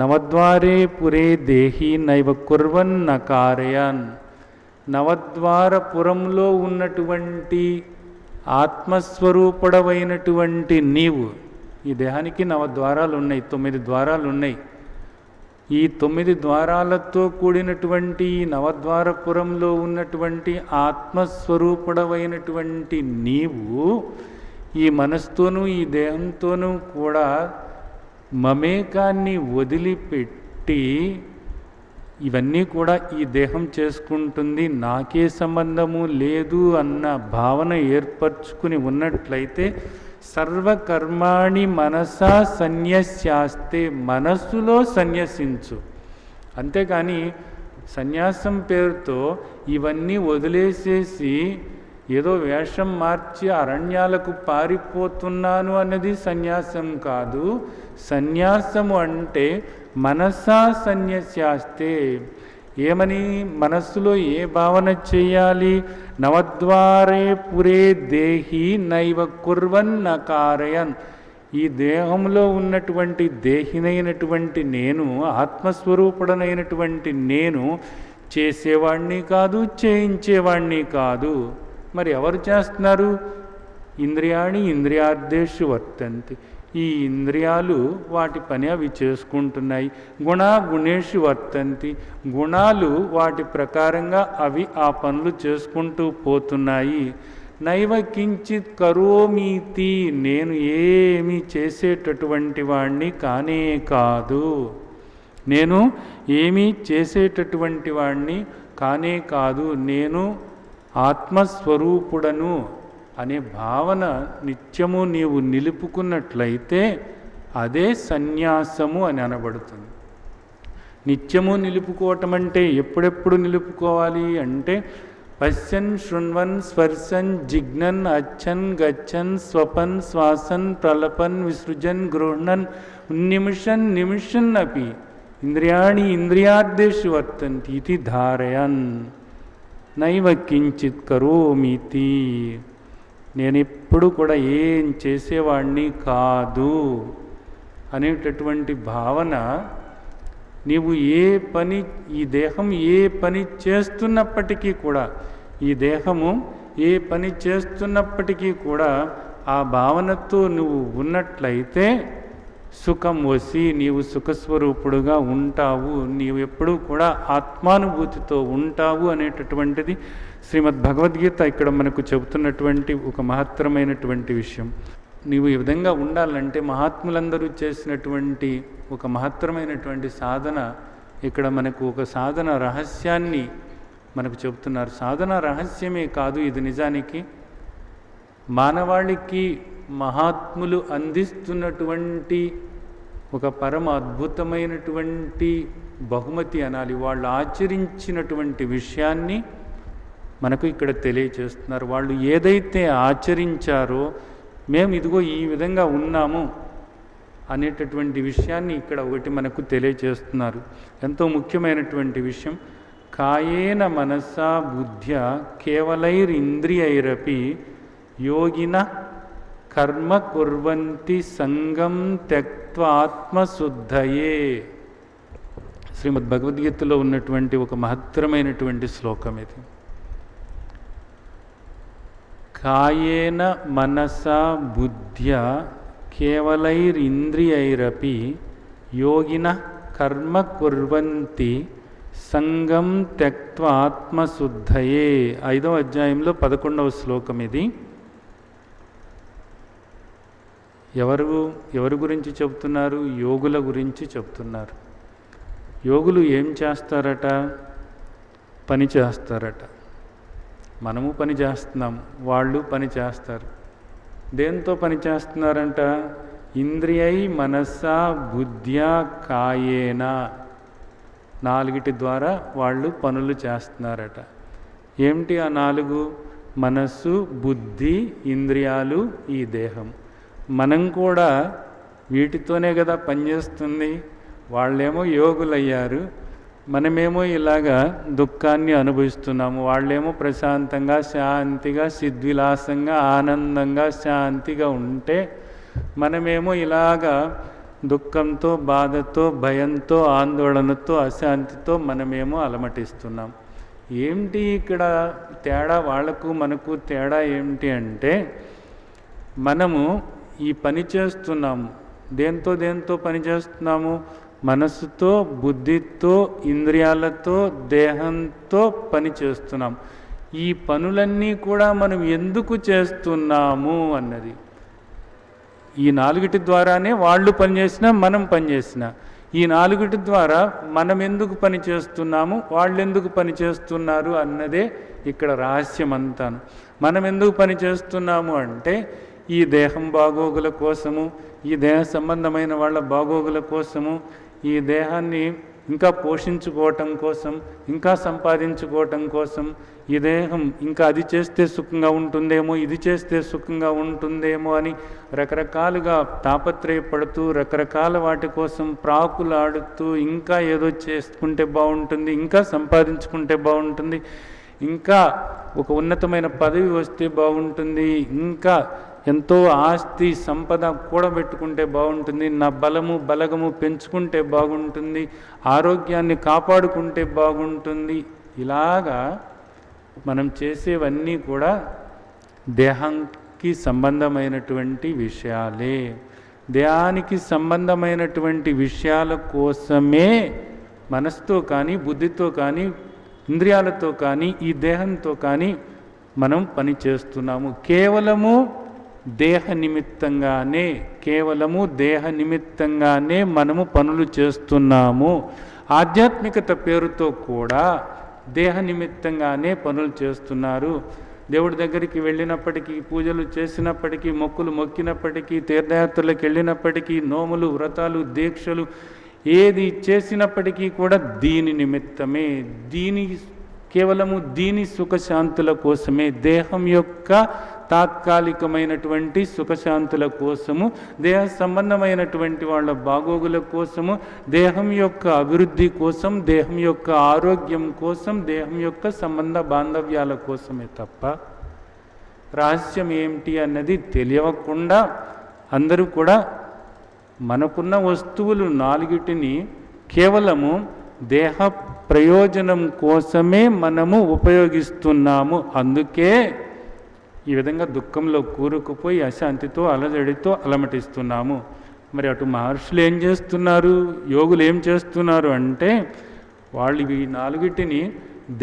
నవద్వారే పురే దేహి నైవ కుర్వన్న కారయన్. నవద్వారపురంలో ఉన్నటువంటి ఆత్మస్వరూపుడవైనటువంటి నీవు, ఈ దేహానికి 9 ద్వారాలు ఉన్నాయి, 9 ద్వారాలు ఉన్నాయి. ఈ 9 ద్వారాలతో కూడినటువంటి ఈ నవద్వారపురంలో ఉన్నటువంటి ఆత్మస్వరూపుడవైనటువంటి నీవు ఈ మనస్తోనూ ఈ దేహంతోనూ కూడా మమేకాన్ని వదిలిపెట్టి ఇవన్నీ కూడా ఈ దేహం చేసుకుంటుంది, నాకే సంబంధము లేదు అన్న భావన ఏర్పరచుకుని ఉన్నట్లయితే సర్వకర్మాణి మనసా సన్యస్యాస్తే, మనస్సులో సన్యసించు. అంతేకాని సన్యాసం పేరుతో ఇవన్నీ వదిలేసేసి ఏదో వేషం మార్చి అరణ్యాలకు పారిపోతున్నాను అన్నది సన్యాసం కాదు. సన్యాసము అంటే మనసా సన్యస్యాస్తే, ఏమని మనస్సులో ఏ భావన చేయాలి? నవద్వారే పురే దేహి నైవ కుర్వన్న కారయన్. ఈ దేహంలో ఉన్నటువంటి దేహినైనటువంటి నేను, ఆత్మస్వరూపుడనైనటువంటి నేను చేసేవాణ్ణి కాదు, చేయించేవాణ్ణి కాదు. మరి ఎవరు చేస్తున్నారు? ఇంద్రియాణి ఇంద్రియార్థేషు వర్తంతి. ఈ ఇంద్రియాలు వాటి పని అవి చేసుకుంటున్నాయి. గుణేషు వర్తంతి. గుణాలు వాటి ప్రకారంగా అవి ఆ పనులు చేసుకుంటూ పోతున్నాయి. నైవ కించిత్ కరోమీతి, నేను ఏమి చేసేటటువంటి వాణ్ణి కానే కాదు. నేను ఏమీ చేసేటటువంటి వాణ్ణి కానే కాదు. నేను ఆత్మస్వరూపుడను అనే భావన నిత్యము నీవు నిలుపుకున్నట్లయితే అదే సన్యాసము అని అనబడుతుంది. నిత్యము నిలుపుకోవటం అంటే ఎప్పుడెప్పుడు నిలుపుకోవాలి అంటే పశ్యన్ శృణ్వన్ స్పర్శన్ జిగ్నన్ అచ్చన్ గచ్చన్ స్వపన్ శ్వాసన్ ప్రలపన్ విసృజన్ గృహ్ణన్ నిమిషన్ నిమిషన్ అపి ఇంద్రియాణి ఇంద్రియార్థేషు వర్తంతి ఇది ధారయన్ నైవ కించిత్ కరోమితి. నేను ఎప్పుడు కూడా ఏం చేసేవాడిని కాదు అనేటటువంటి భావన నీవు ఏ పని, ఈ దేహం ఏ పని చేస్తున్నప్పటికీ కూడా, ఈ దేహము ఏ పని చేస్తున్నప్పటికీ కూడా ఆ భావనతో నువ్వు ఉన్నట్లయితే సుఖం వసి నీవు సుఖస్వరూపుడుగా ఉంటావు, నీవు ఎప్పుడూ కూడా ఆత్మానుభూతితో ఉంటావు అనేటటువంటిది శ్రీమద్ భగవద్గీత ఇక్కడ మనకు చెబుతున్నటువంటి ఒక మహత్తరమైనటువంటి విషయం. నీవు ఈ విధంగా ఉండాలంటే మహాత్ములందరూ చేసినటువంటి ఒక మహత్తరమైనటువంటి సాధన ఇక్కడ మనకు ఒక సాధన రహస్యాన్ని మనకు చెబుతున్నారు. సాధన రహస్యమే కాదు, ఇది నిజానికి మానవాళికి మహాత్ములు అందిస్తున్నటువంటి ఒక పరమ అద్భుతమైనటువంటి బహుమతి అనాలి. వాళ్ళు ఆచరించినటువంటి విషయాన్ని మనకు ఇక్కడ తెలియచేస్తున్నారు. వాళ్ళు ఏదైతే ఆచరించారో మేము ఇదిగో ఈ విధంగా ఉన్నాము అనేటటువంటి విషయాన్ని ఇక్కడ ఒకటి మనకు తెలియచేస్తున్నారు. ఎంతో ముఖ్యమైనటువంటి విషయం. కాయేన మనసా బుద్ధ్య కేవలైరింద్రియైరపి యోగిన కర్మ కుర్వంతి సంగం త్యక్త్వా ఆత్మశుద్ధయే. శ్రీమద్ భగవద్గీతలో ఉన్నటువంటి ఒక మహత్తరమైనటువంటి శ్లోకం ఇది. కాయేన మనసా బుద్ధ్య కేవలైరింద్రియైరపి యోగిన కర్మ కుర్వంతి సంగం త్యక్త్వా ఆత్మశుద్ధయే. 5వ అధ్యాయంలో 11వ శ్లోకం ఇది. ఎవరు గురించి చెప్తున్నారు? యోగుల గురించి చెప్తున్నారు. యోగులు ఏం చేస్తారట? పని చేస్తారట. మనము పని చేస్తున్నాం, వాళ్ళు పని చేస్తారు. దేంతో పని చేస్తున్నారంట? ఇంద్రియై మనసా బుద్ధ్యా కాయేన, 4 ద్వారా వాళ్ళు పనులు చేస్తున్నారట. ఏమిటి ఆ 4? మనస్సు, బుద్ధి, ఇంద్రియాలు, ఈ దేహం. మనం కూడా వీటితోనే కదా పనిచేస్తుంది. వాళ్ళేమో యోగులయ్యారు, మనమేమో ఇలాగా దుఃఖాన్ని అనుభవిస్తున్నాము, వాళ్ళేమో ప్రశాంతంగా శాంతిగా సిద్విలాసంగా ఆనందంగా శాంతిగా ఉంటే మనమేమో ఇలాగా దుఃఖంతో బాధతో భయంతో ఆందోళనతో అశాంతితో మనమేమో అలమటిస్తున్నాం. ఏమిటి ఇక్కడ తేడా? వాళ్లకు మనకు తేడా ఏమిటి అంటే, మనము ఈ పని చేస్తున్నాము. దేంతో పని చేస్తున్నాము? మనసుతో, బుద్ధితో, ఇంద్రియాలతో, దేహంతో పని చేస్తున్నాం. ఈ పనులన్నీ కూడా మనం ఎందుకు చేస్తున్నాము అన్నది. ఈ నాలుగిటి ద్వారానే వాళ్ళు పనిచేసినా మనం పనిచేసినా, ఈ నాలుగిటి ద్వారా మనం ఎందుకు పని చేస్తున్నాము, వాళ్ళు ఎందుకు పని చేస్తున్నారు అన్నదే ఇక్కడ రహస్యం అంతాను. మనం ఎందుకు పని చేస్తున్నాము అంటే, ఈ దేహం బాగోగుల కోసము, ఈ దేహ సంబంధమైన వాళ్ళ బాగోగుల కోసము, ఈ దేహాన్ని ఇంకా పోషించుకోవటం కోసం, ఇంకా సంపాదించుకోవటం కోసం, ఈ దేహం ఇంకా అది చేస్తే సుఖంగా ఉంటుందేమో, ఇది చేస్తే సుఖంగా ఉంటుందేమో అని రకరకాలుగా తాపత్రయపడుతూ, రకరకాల వాటి కోసం ప్రాకులాడుతూ, ఇంకా ఏదో చేసుకుంటే బాగుంటుంది, ఇంకా సంపాదించుకుంటే బాగుంటుంది, ఇంకా ఒక ఉన్నతమైన పదవి వస్తే బాగుంటుంది, ఇంకా ఎంతో ఆస్తి సంపద కూడబెట్టుకుంటే బాగుంటుంది, నా బలగము పెంచుకుంటే బాగుంటుంది, ఆరోగ్యాన్ని కాపాడుకుంటే బాగుంటుంది. ఇలాగా మనం చేసేవన్నీ కూడా దేహానికి సంబంధమైనటువంటి విషయాలే. దేహానికి సంబంధమైనటువంటి విషయాల కోసమే మనసుతో కానీ, బుద్ధితో కానీ, ఇంద్రియాలతో కానీ, ఈ దేహంతో కానీ మనం పని చేస్తున్నాము. కేవలము దేహ నిమిత్తంగానే మనము పనులు చేస్తున్నాము. ఆధ్యాత్మికత పేరుతో కూడా దేహ నిమిత్తంగానే పనులు చేస్తున్నారు. దేవుడి దగ్గరికి వెళ్ళినప్పటికీ, పూజలు చేసినప్పటికీ, మొక్కులు మొక్కినప్పటికీ, తీర్థయాత్రలకు వెళ్ళినప్పటికీ, నోములు, వ్రతాలు, దీక్షలు ఏది చేసినప్పటికీ కూడా దీని నిమిత్తమే, కేవలము దీని సుఖశాంతుల కోసమే, దేహం యొక్క తాత్కాలికమైనటువంటి సుఖశాంతుల కోసము, దేహ సంబంధమైనటువంటి వాళ్ళ బాగోగుల కోసము, దేహం యొక్క అభివృద్ధి కోసం, దేహం యొక్క ఆరోగ్యం కోసం, దేహం యొక్క సంబంధ బాంధవ్యాల కోసమే తప్ప రహస్యం ఏమిటి అన్నది తెలియకుండా అందరూ కూడా మనకున్న వస్తువులు నాలుగిటిని కేవలము దేహ ప్రయోజనం కోసమే మనము ఉపయోగిస్తున్నాము. అందుకే ఈ విధంగా దుఃఖంలో కూరుకుపోయి అశాంతితో అలజడితో అలమటిస్తున్నాము. మరి అటు మహర్షులు ఏం చేస్తున్నారు, యోగులు ఏం చేస్తున్నారు అంటే, వాళ్ళు ఈ నాలుగిటిని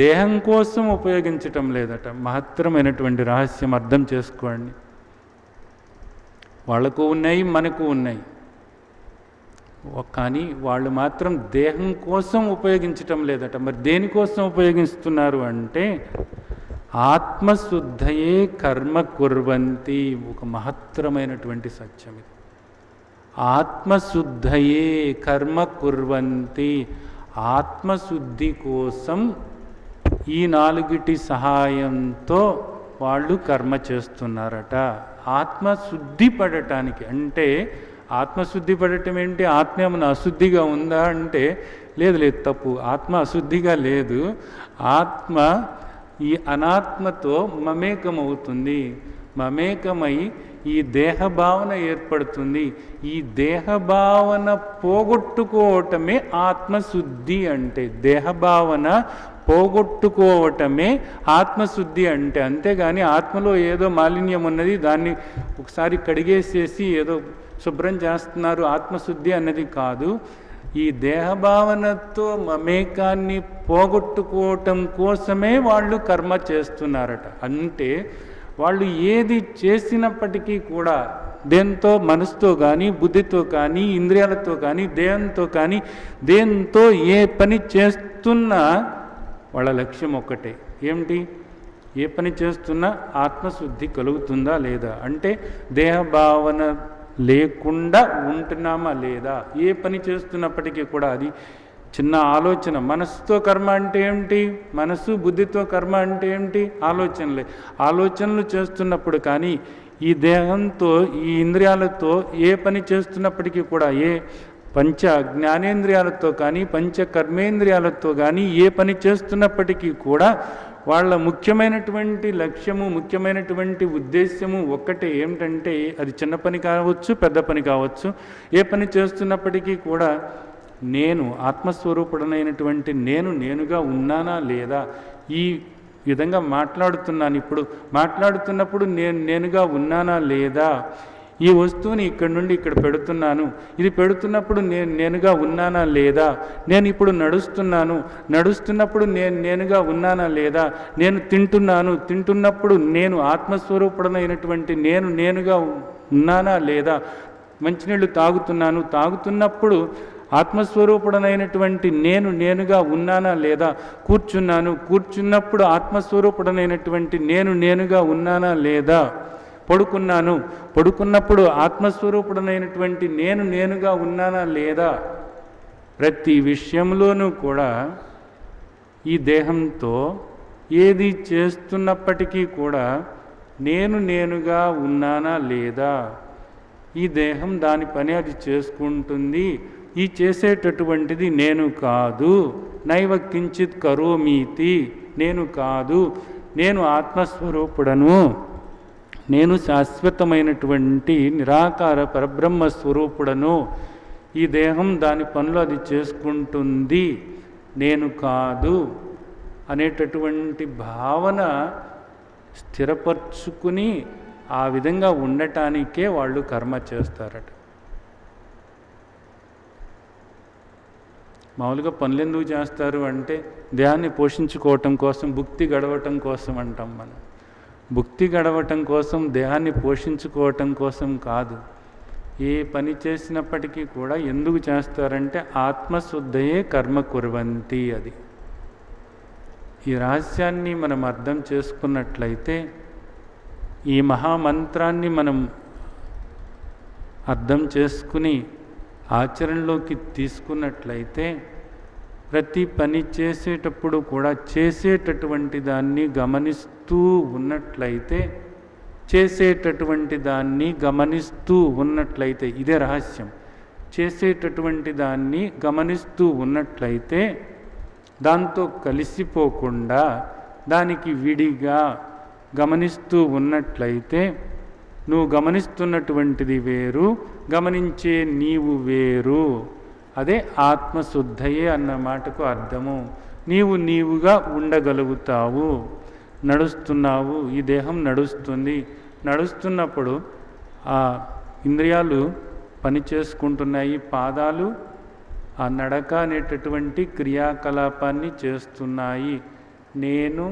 దేహం కోసం ఉపయోగించటం లేదట. మహత్తరమైనటువంటి రహస్యం అర్థం చేసుకోండి. వాళ్ళకు ఉన్నాయి, మనకు ఉన్నాయి, కానీ వాళ్ళు మాత్రం దేహం కోసం ఉపయోగించటం లేదట. మరి దేనికోసం ఉపయోగిస్తున్నారు అంటే, ఆత్మశుద్ధయే కర్మ కుర్వంతి. ఒక మహత్తరమైనటువంటి సత్యం ఇది. ఆత్మశుద్ధయే కర్మ కుర్వంతి. ఆత్మశుద్ధి కోసం ఈ నాలుగిటి సహాయంతో వాళ్ళు కర్మ చేస్తున్నారట. ఆత్మశుద్ధి పడటానికి అంటే, ఆత్మశుద్ధి పడటం ఏంటి? ఆత్మ ఏమైనా అశుద్ధిగా ఉందా అంటే లేదు, తప్పు. ఆత్మ అశుద్ధిగా లేదు. ఆత్మ ఈ అనాత్మతో మమేకమవుతుంది. మమేకమై ఈ దేహభావన ఏర్పడుతుంది. ఈ దేహభావన పోగొట్టుకోవటమే ఆత్మశుద్ధి అంటే. దేహభావన పోగొట్టుకోవటమే ఆత్మశుద్ధి అంటే. అంతేగాని ఆత్మలో ఏదో మాలిన్యం ఉన్నది, దాన్ని ఒకసారి కడిగేసేసి ఏదో శుభ్రం చేస్తున్నారు, ఆత్మశుద్ధి అన్నది కాదు. ఈ దేహభావనతో మమేకాన్ని పోగొట్టుకోవటం కోసమే వాళ్ళు కర్మ చేస్తున్నారట. అంటే వాళ్ళు ఏది చేసినప్పటికీ కూడా దేంతో, మనసుతో కానీ, బుద్ధితో కానీ, ఇంద్రియాలతో కానీ, దేహంతో కానీ, దేంతో ఏ పని చేస్తున్నా వాళ్ళ లక్ష్యం ఒక్కటే. ఏమిటి? ఏ పని చేస్తున్నా ఆత్మశుద్ధి కలుగుతుందా లేదా, అంటే దేహభావన లేకుండా ఉంటున్నామా లేదా. ఏ పని చేస్తున్నప్పటికీ కూడా అది చిన్న ఆలోచన. మనసుతో కర్మ అంటే ఏమిటి? మనసు బుద్ధితో కర్మ అంటే ఏమిటి? ఆలోచనలే. ఆలోచనలు చేస్తున్నప్పుడు కానీ, ఈ దేహంతో, ఈ ఇంద్రియాలతో ఏ పని చేస్తున్నప్పటికీ కూడా, ఏ పంచ జ్ఞానేంద్రియాలతో కానీ పంచ కర్మేంద్రియాలతో కానీ ఏ పని చేస్తున్నప్పటికీ కూడా వాళ్ళ ముఖ్యమైనటువంటి లక్ష్యము, ముఖ్యమైనటువంటి ఉద్దేశ్యము ఒక్కటే. ఏమిటంటే అది చిన్న పని కావచ్చు, పెద్ద పని కావచ్చు, ఏ పని చేస్తున్నప్పటికీ కూడా నేను ఆత్మస్వరూపుడనైనటువంటి నేనుగా ఉన్నానా లేదా, ఈ విధంగా మాట్లాడుతున్నాను, ఇప్పుడు మాట్లాడుతున్నప్పుడు నేనుగా ఉన్నానా లేదా, ఈ వస్తువుని ఇక్కడి నుండి ఇక్కడ పెడుతున్నాను, ఇది పెడుతున్నప్పుడు నేనుగా ఉన్నానా లేదా, నేను ఇప్పుడు నడుస్తున్నప్పుడు నేనుగా ఉన్నానా లేదా, నేను తింటున్నప్పుడు నేను ఆత్మస్వరూపుడనైనటువంటి నేనుగా ఉన్నానా లేదా, మంచినీళ్ళు తాగుతున్నప్పుడు ఆత్మస్వరూపుడనైనటువంటి నేనుగా ఉన్నానా లేదా, కూర్చున్నప్పుడు ఆత్మస్వరూపుడనైనటువంటి నేనుగా ఉన్నానా లేదా, పడుకున్నప్పుడు ఆత్మస్వరూపుడనైనటువంటి నేనుగా ఉన్నానా లేదా. ప్రతి విషయంలోనూ కూడా ఈ దేహంతో ఏది చేస్తున్నప్పటికీ కూడా నేనుగా ఉన్నానా లేదా. ఈ దేహం దాని పని అది చేసుకుంటుంది, ఈ చేసేటటువంటిది నేను కాదు. నైవ కించిత్ కరోమీతి, నేను కాదు, నేను ఆత్మస్వరూపుడను, నేను శాశ్వతమైనటువంటి నిరాకార పరబ్రహ్మ స్వరూపుడను. ఈ దేహం దాని పనులు అది చేసుకుంటుంది, నేను కాదు అనేటటువంటి భావన స్థిరపరుచుకుని ఆ విధంగా ఉండటానికే వాళ్ళు కర్మ చేస్తారట. మామూలుగా పనులు ఎందుకు చేస్తారు అంటే దేహాన్ని పోషించుకోవటం కోసం, భుక్తి గడవటం కోసం అంటాం మనం. భుక్తి గడవటం కోసం, దేహాన్ని పోషించుకోవటం కోసం కాదు. ఏ పని చేసినప్పటికీ కూడా ఎందుకు చేస్తారంటే ఆత్మశుద్ధయే కర్మ కుర్వంతి. అది ఈ రహస్యాన్ని మనం అర్థం చేసుకున్నట్లయితే, ఈ మహామంత్రాన్ని మనం అర్థం చేసుకుని ఆచరణలోకి తీసుకున్నట్లయితే, ప్రతి పని చేసేటప్పుడు కూడా చేసేటటువంటి దాన్ని గమనిస్తూ ఉన్నట్లయితే ఇదే రహస్యం. చేసేటటువంటి దాన్ని గమనిస్తూ ఉన్నట్లయితే, దాంతో కలిసిపోకుండా దానికి విడిగా గమనిస్తూ ఉన్నట్లయితే, నువ్వు గమనిస్తున్నటువంటిది వేరు, గమనించే నీవు వేరు. అదే ఆత్మశుద్ధయే అన్న మాటకు అర్థము. నీవుగా ఉండగలుగుతావు. నడుస్తున్నావు, ఈ దేహం నడుస్తున్నప్పుడు ఆ ఇంద్రియాలు పని చేసుకుంటున్నాయి, పాదాలు ఆ నడక అనేటటువంటి క్రియాకలాపాన్ని చేస్తున్నాయి. నేను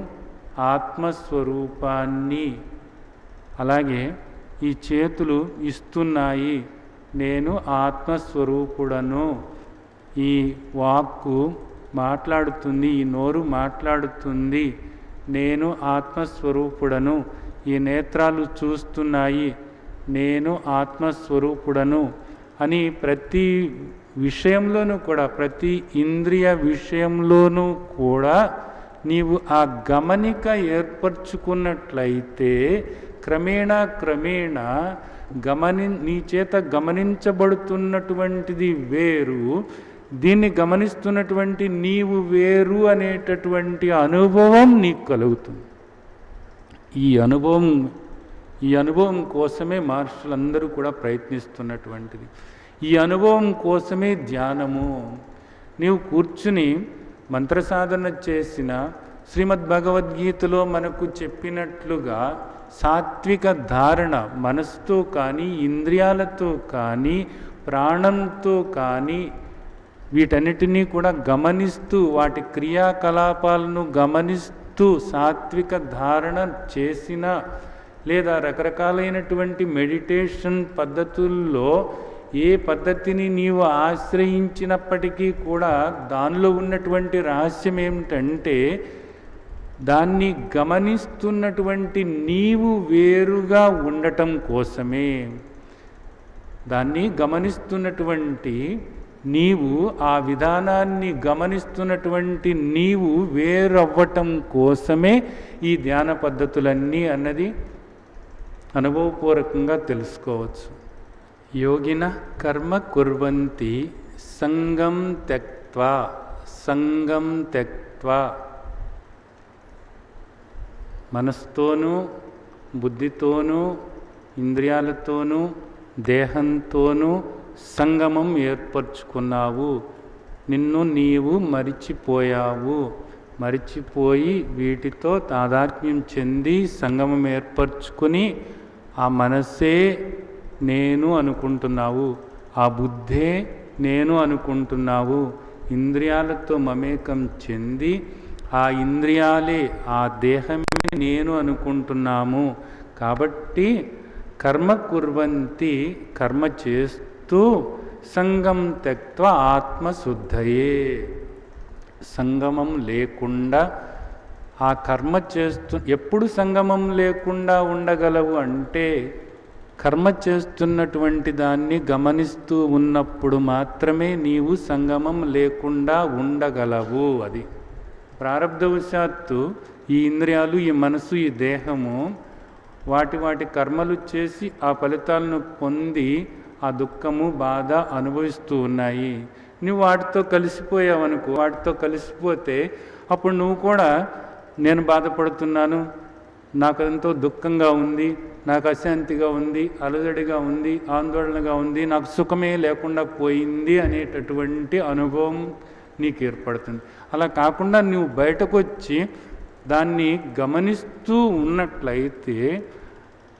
ఆత్మస్వరూపాన్ని. అలాగే ఈ చేతులు ఇస్తున్నాయి, నేను ఆత్మస్వరూపుడను. ఈ వాక్కు మాట్లాడుతుంది, ఈ నోరు మాట్లాడుతుంది, నేను ఆత్మస్వరూపుడను. ఈ నేత్రాలు చూస్తున్నాయి, నేను ఆత్మస్వరూపుడను అని ప్రతి విషయంలోనూ కూడా, ప్రతి ఇంద్రియ విషయంలోనూ కూడా నీవు ఆ గమనిక ఏర్పరచుకున్నట్లయితే క్రమేణా నీ చేత గమనించబడుతున్నటువంటిది వేరు, దీన్ని గమనిస్తున్నటువంటి నీవు వేరు అనేటటువంటి అనుభవం నీకు కలుగుతుంది. ఈ అనుభవం కోసమే మహర్షులందరూ కూడా ప్రయత్నిస్తున్నటువంటిది. ఈ అనుభవం కోసమే ధ్యానము. నీవు కూర్చుని మంత్రసాధన చేసిన శ్రీమద్భగవద్గీతలో మనకు చెప్పినట్లుగా సాత్విక ధారణ, మనసుతో కానీ ఇంద్రియాలతో కానీ ప్రాణంతో కానీ వీటన్నిటినీ కూడా గమనిస్తూ, వాటి క్రియాకలాపాలను గమనిస్తూ సాత్విక ధారణ చేసిన, లేదా రకరకాలైనటువంటి మెడిటేషన్ పద్ధతుల్లో ఏ పద్ధతిని నీవు ఆశ్రయించినప్పటికీ కూడా దానిలో ఉన్నటువంటి రహస్యం ఏమిటంటే, దాన్ని గమనిస్తున్నటువంటి నీవు వేరుగా ఉండటం కోసమే. దాన్ని గమనిస్తున్నటువంటి నీవు, ఆ విధానాన్ని గమనిస్తున్నటువంటి నీవు వేరవ్వటం కోసమే ఈ ధ్యాన పద్ధతులన్నీ అన్నది అనుభవపూర్వకంగా తెలుసుకోవచ్చు. యోగిన కర్మ కుర్వంతి సంగం త్యక్త్వా, సంగం త్యక్త్వా, మనస్తోనూ బుద్ధితోనూ ఇంద్రియాలతోనూ దేహంతోనూ సంగమం ఏర్పరచుకున్నావు. నిన్ను నీవు మరిచిపోయావు. మరిచిపోయి వీటితో తాదాత్మ్యం చెంది సంగమం ఏర్పరచుకుని ఆ మనసే నేను అనుకుంటున్నావు, ఆ బుద్ధే నేను అనుకుంటున్నావు. ఇంద్రియాలతో మమేకం చెంది ఆ ఇంద్రియాలే ఆ దేహమే నేను అనుకుంటున్నాము. కాబట్టి కర్మ కుర్వంతి, కర్మ చేస్తూ సంగం త్యక్త్వా ఆత్మశుద్ధయే, సంగమం లేకుండా ఆ కర్మ చేస్తూ ఎప్పుడు సంగమం లేకుండా ఉండగలవు అంటే కర్మ చేస్తున్నటువంటి దాన్ని గమనిస్తూ ఉన్నప్పుడు మాత్రమే నీవు సంగమం లేకుండా ఉండగలవు. అది ప్రారబ్ధవశాత్తు ఈ ఇంద్రియాలు, ఈ మనసు, ఈ దేహము వాటి వాటి కర్మలు చేసి ఆ ఫలితాలను పొంది ఆ దుఃఖము బాధ అనుభవిస్తూ ఉన్నాయి. నువ్వు వాటితో కలిసిపోయావనుకో, వాటితో కలిసిపోతే అప్పుడు నువ్వు కూడా నేను బాధపడుతున్నాను, నాకు ఎంతో దుఃఖంగా ఉంది, నాకు అశాంతిగా ఉంది, అలజడిగా ఉంది, ఆందోళనగా ఉంది, నాకు సుఖమే లేకుండా పోయింది అనేటటువంటి అనుభవం నీకు ఏర్పడుతుంది. అలా కాకుండా నువ్వు బయటకు వచ్చి దాన్ని గమనిస్తూ ఉన్నట్లయితే,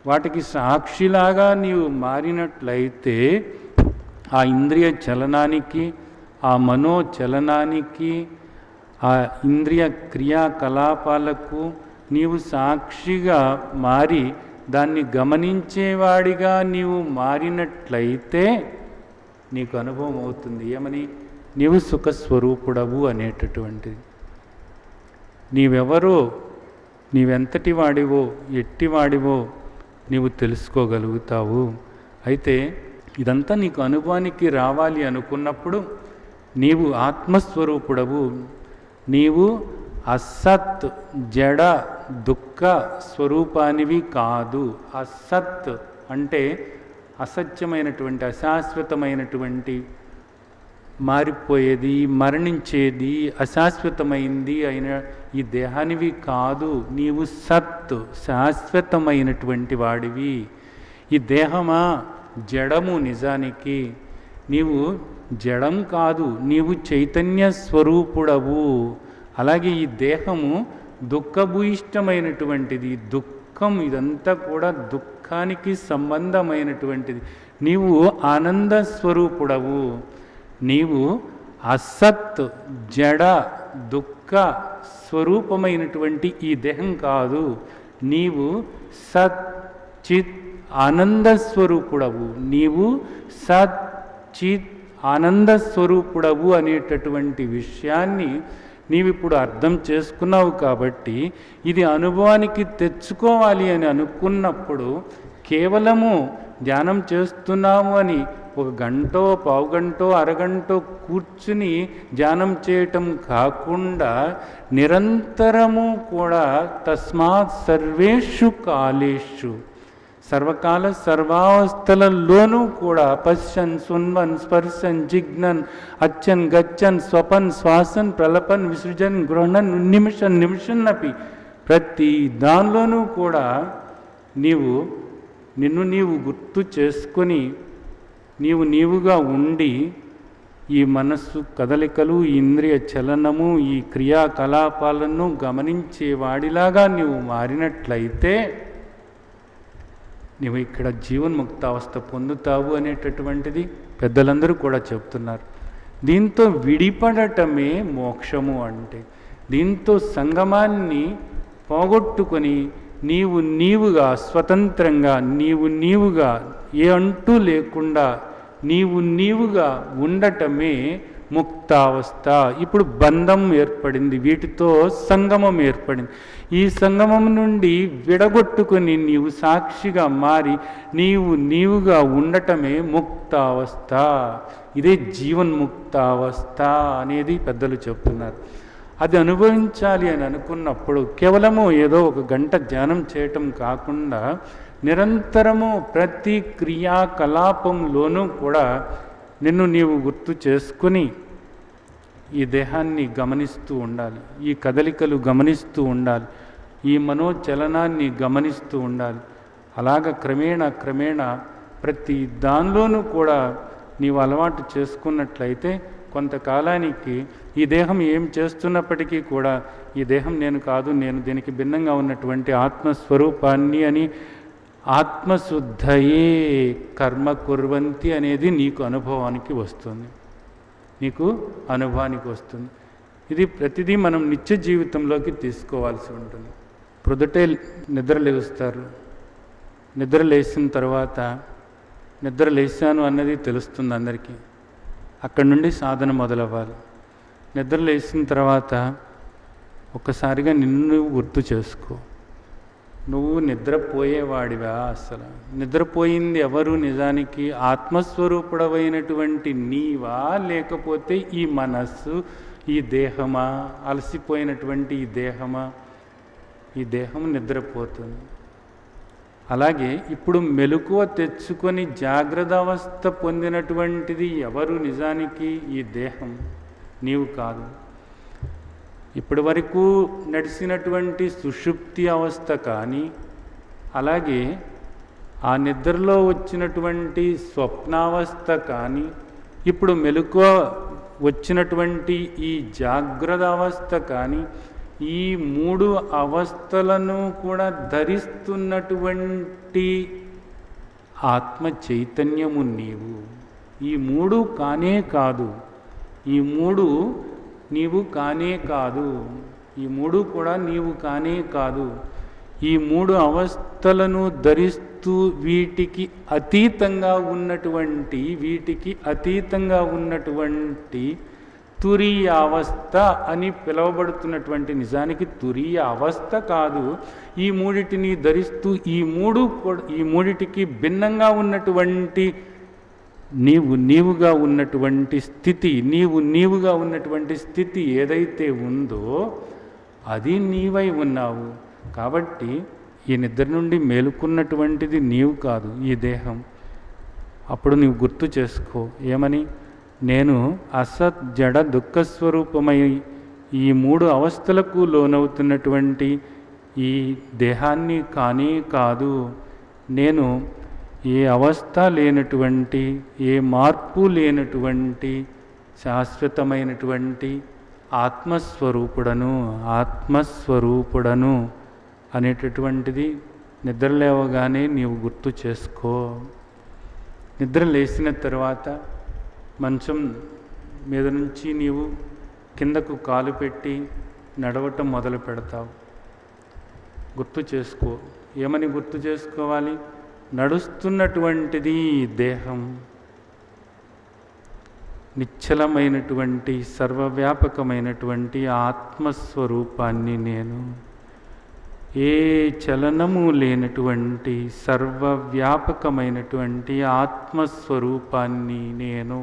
వాటికి సాక్షిలాగా నీవు మారినట్లయితే ఆ ఇంద్రియ చలనానికి, ఆ మనోచలనానికి, ఆ ఇంద్రియ క్రియాకలాపాలకు నీవు సాక్షిగా మారి దాన్ని గమనించేవాడిగా నీవు మారినట్లయితే నీకు అనుభవం అవుతుంది. ఏమని? నీవు సుఖస్వరూపుడవు అనేటటువంటిది. నీవెవరో, నీవెంతటి వాడివో, ఎట్టివాడివో నీవు తెలుసుకోగలుగుతావు. అయితే ఇదంతా నీకు అనుభవానికి రావాలి అనుకున్నప్పుడు నీవు ఆత్మస్వరూపుడవు. నీవు అసత్, జడ, దుఃఖ స్వరూపానివి కాదు. అసత్ అంటే అసత్యమైనటువంటి, అశాశ్వతమైనటువంటి, మారిపోయేది, మరణించేది, అశాశ్వతమైంది అయిన ఈ దేహానివి కాదు. నీవు సత్, శాశ్వతమైనటువంటి వాడివి. ఈ దేహమా జడము. నిజానికి నీవు జడం కాదు, నీవు చైతన్య స్వరూపుడవు. అలాగే ఈ దేహము దుఃఖభూయిష్టమైనటువంటిది. దుఃఖం ఇదంతా కూడా దుఃఖానికి సంబంధమైనటువంటిది. నీవు ఆనంద స్వరూపుడవు. నీవు అసత్, జడ, దుఃఖ స్వరూపమైనటువంటి ఈ దేహం కాదు. నీవు సత్, చిత్, ఆనంద స్వరూపుడవు. నీవు సత్, చిత్, ఆనంద స్వరూపుడవు అనేటటువంటి విషయాన్ని నీవిప్పుడు అర్థం చేసుకున్నావు. కాబట్టి ఇది అనుభవానికి తెచ్చుకోవాలి అని అనుకున్నప్పుడు కేవలము ధ్యానం చేస్తున్నాము అని ఒక గంటో, పావుగంటో, అరగంటో కూర్చుని ధ్యానం చేయటం కాకుండా నిరంతరము కూడా తస్మాత్ సర్వేషు కాలేషు, సర్వకాల సర్వావస్థలలోనూ కూడా పశ్యన్, శృణ్వన్, స్పర్శన్, జిగ్నన్, అచ్చన్, గచ్చన్, స్వపన్, శ్వాసన్, ప్రలపన్, విసృజన్, గృహణన్, నిమిషన్, నిమిషన్నపి ప్రతి దానిలోనూ కూడా నిన్ను నీవు గుర్తు చేసుకొని నీవుగా ఉండి ఈ మనస్సు కదలికలు, ఈ ఇంద్రియ చలనము, ఈ క్రియాకలాపాలను గమనించేవాడిలాగా నీవు మారినట్లయితే నీవు ఇక్కడ జీవన్ముక్తావస్థ పొందుతావు అనేటటువంటిది పెద్దలందరూ కూడా చెప్తున్నారు. దీంతో విడిపడటమే మోక్షము అంటే. దీంతో సంగమాన్ని పోగొట్టుకొని నీవుగా స్వతంత్రంగా, నీవుగా ఏ అంటూ లేకుండా నీవుగా ఉండటమే ముక్తావస్థ. ఇప్పుడు బంధం ఏర్పడింది, వీటితో సంగమం ఏర్పడింది. ఈ సంగమం నుండి విడగొట్టుకొని నీవు సాక్షిగా మారి నీవుగా ఉండటమే ముక్తావస్థ. ఇదే జీవన్ముక్తావస్థ అనేది పెద్దలు చెప్తున్నారు. అది అనుభవించాలి అని అనుకున్నప్పుడు కేవలము ఏదో ఒక గంట ధ్యానం చేయటం కాకుండా నిరంతరము ప్రతి క్రియాకలాపంలోనూ కూడా నిన్ను నీవు గుర్తు చేసుకుని ఈ దేహాన్ని గమనిస్తూ ఉండాలి, ఈ కదలికలు గమనిస్తూ ఉండాలి, ఈ మనోచలనాన్ని గమనిస్తూ ఉండాలి. అలాగ క్రమేణా ప్రతి దానిలోనూ కూడా నీవు అలవాటు చేసుకున్నట్లయితే కొంతకాలానికి ఈ దేహం ఏం చేస్తున్నప్పటికీ కూడా ఈ దేహం నేను కాదు, నేను దీనికి భిన్నంగా ఉన్నటువంటి ఆత్మస్వరూపాన్ని అని ఆత్మశుద్ధయే కర్మ కుర్వంతి అనేది నీకు అనుభవానికి వస్తుంది, నీకు అనుభవానికి వస్తుంది. ఇది ప్రతిదీ మనం నిత్య జీవితంలోకి తీసుకోవాల్సి ఉంటుంది. ప్రొద్దుటే నిద్ర లేస్తారు, నిద్ర లేచిన తర్వాత నిద్ర లేచాను అన్నది తెలుస్తుంది అందరికీ. అక్కడి నుండి సాధన మొదలవ్వాలి. నిద్ర లేచిన తర్వాత ఒక్కసారిగా నిన్ను గుర్తు చేసుకో. నువ్వు నిద్రపోయేవాడివా? అసలు నిద్రపోయింది ఎవరు? నిజానికి ఆత్మస్వరూపుడవైనటువంటి నీవా, లేకపోతే ఈ మనస్సు, ఈ దేహమా, అలసిపోయినటువంటి ఈ దేహమా? ఈ దేహం నిద్రపోతుంది. అలాగే ఇప్పుడు మెలకువ తెచ్చుకొని జాగ్రత్త అవస్థ పొందినటువంటిది ఎవరు? నిజానికి ఈ దేహం, నీవు కాదు. ఇప్పటి వరకు నడిచినటువంటి సుషుప్తి అవస్థ కానీ, అలాగే ఆ నిద్రలో వచ్చినటువంటి స్వప్నావస్థ కానీ, ఇప్పుడు మెలకువ వచ్చినటువంటి ఈ జాగ్రత్త అవస్థ కానీ, ఈ మూడు అవస్థలను కూడా ధరిస్తున్నటువంటి ఆత్మ చైతన్యము నీవు. ఈ మూడు కానే కాదు, ఈ మూడు నీవు కానే కాదు, ఈ మూడు కూడా నీవు కానే కాదు. ఈ మూడు అవస్థలను ధరిస్తూ వీటికి అతీతంగా ఉన్నటువంటి తురీయ అవస్థ అని పిలువబడుతున్నటువంటి, నిజానికి తురీయ అవస్థ కాదు, ఈ మూడిటిని ధరిస్తూ ఈ మూడిటికి భిన్నంగా ఉన్నటువంటి నీవుగా ఉన్నటువంటి స్థితి, నీవుగా ఉన్నటువంటి స్థితి ఏదైతే ఉందో అది నీవై ఉన్నావు. కాబట్టి ఈ నిద్ర నుండి మేలుకున్నటువంటిది నీవు కాదు, ఈ దేహం. అప్పుడు నీవు గుర్తు చేసుకో, ఏమని? నేను అసత్ జడ దుఃఖస్వరూపమై ఈ మూడు అవస్థలకు లోనవుతున్నటువంటి ఈ దేహాన్ని కానీ కాదు. నేను ఏ అవస్థ లేనటువంటి, ఏ మార్పు లేనటువంటి శాశ్వతమైనటువంటి ఆత్మస్వరూపుడను అనేటటువంటిది నిద్ర లేవగానే నీవు గుర్తు చేసుకో. నిద్ర లేచిన తర్వాత మంచం మీద నుంచి నీవు కిందకు కాలు పెట్టి నడవటం మొదలు పెడతావు. గుర్తు చేసుకో. ఏమని గుర్తు చేసుకోవాలి? నడుస్తున్నటువంటిది దేహం, నిశ్చలమైనటువంటి సర్వవ్యాపకమైనటువంటి ఆత్మస్వరూపాన్ని నేను. ఏ చలనము లేనటువంటి సర్వవ్యాపకమైనటువంటి ఆత్మస్వరూపాన్ని నేను.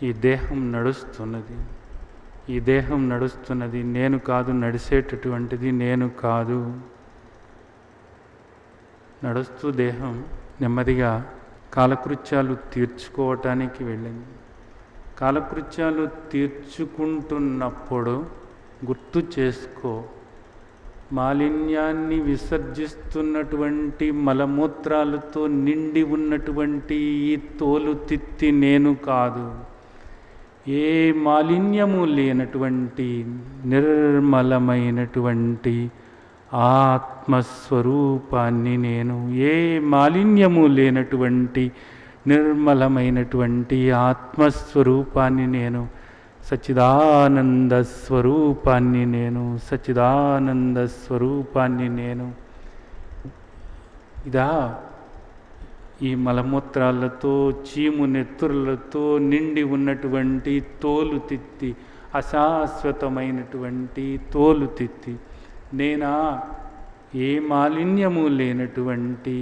ఈ దేహం నడుస్తున్నది, ఈ దేహం నడుస్తున్నది, నేను కాదు. నడిచేటటువంటిది నేను కాదు. నడుస్తూ దేహం నెమ్మదిగా కాలకృత్యాలు తీర్చుకోవటానికి వెళ్ళింది. కాలకృత్యాలు తీర్చుకుంటున్నప్పుడు గుర్తు చేసుకో, మాలిన్యాన్ని విసర్జిస్తున్నటువంటి మలమూత్రాలతో నిండి ఉన్నటువంటి ఈ తోలు తిత్తి నేను కాదు. ఏ మాలిన్యము లేనటువంటి నిర్మలమైనటువంటి ఆత్మస్వరూపాన్ని నేను. ఏ మాలిన్యము లేనటువంటి నిర్మలమైనటువంటి ఆత్మస్వరూపాన్ని నేను. సచ్చిదానంద స్వరూపాన్ని నేను, సచ్చిదానంద స్వరూపాన్ని నేను. ఇదా ఈ మలమూత్రాలతో, చీము నెత్తురులతో నిండి ఉన్నటువంటి తోలు తిత్తి, అశాశ్వతమైనటువంటి తోలు తిత్తి నేనా? ఏ మాలిన్యము లేనటువంటి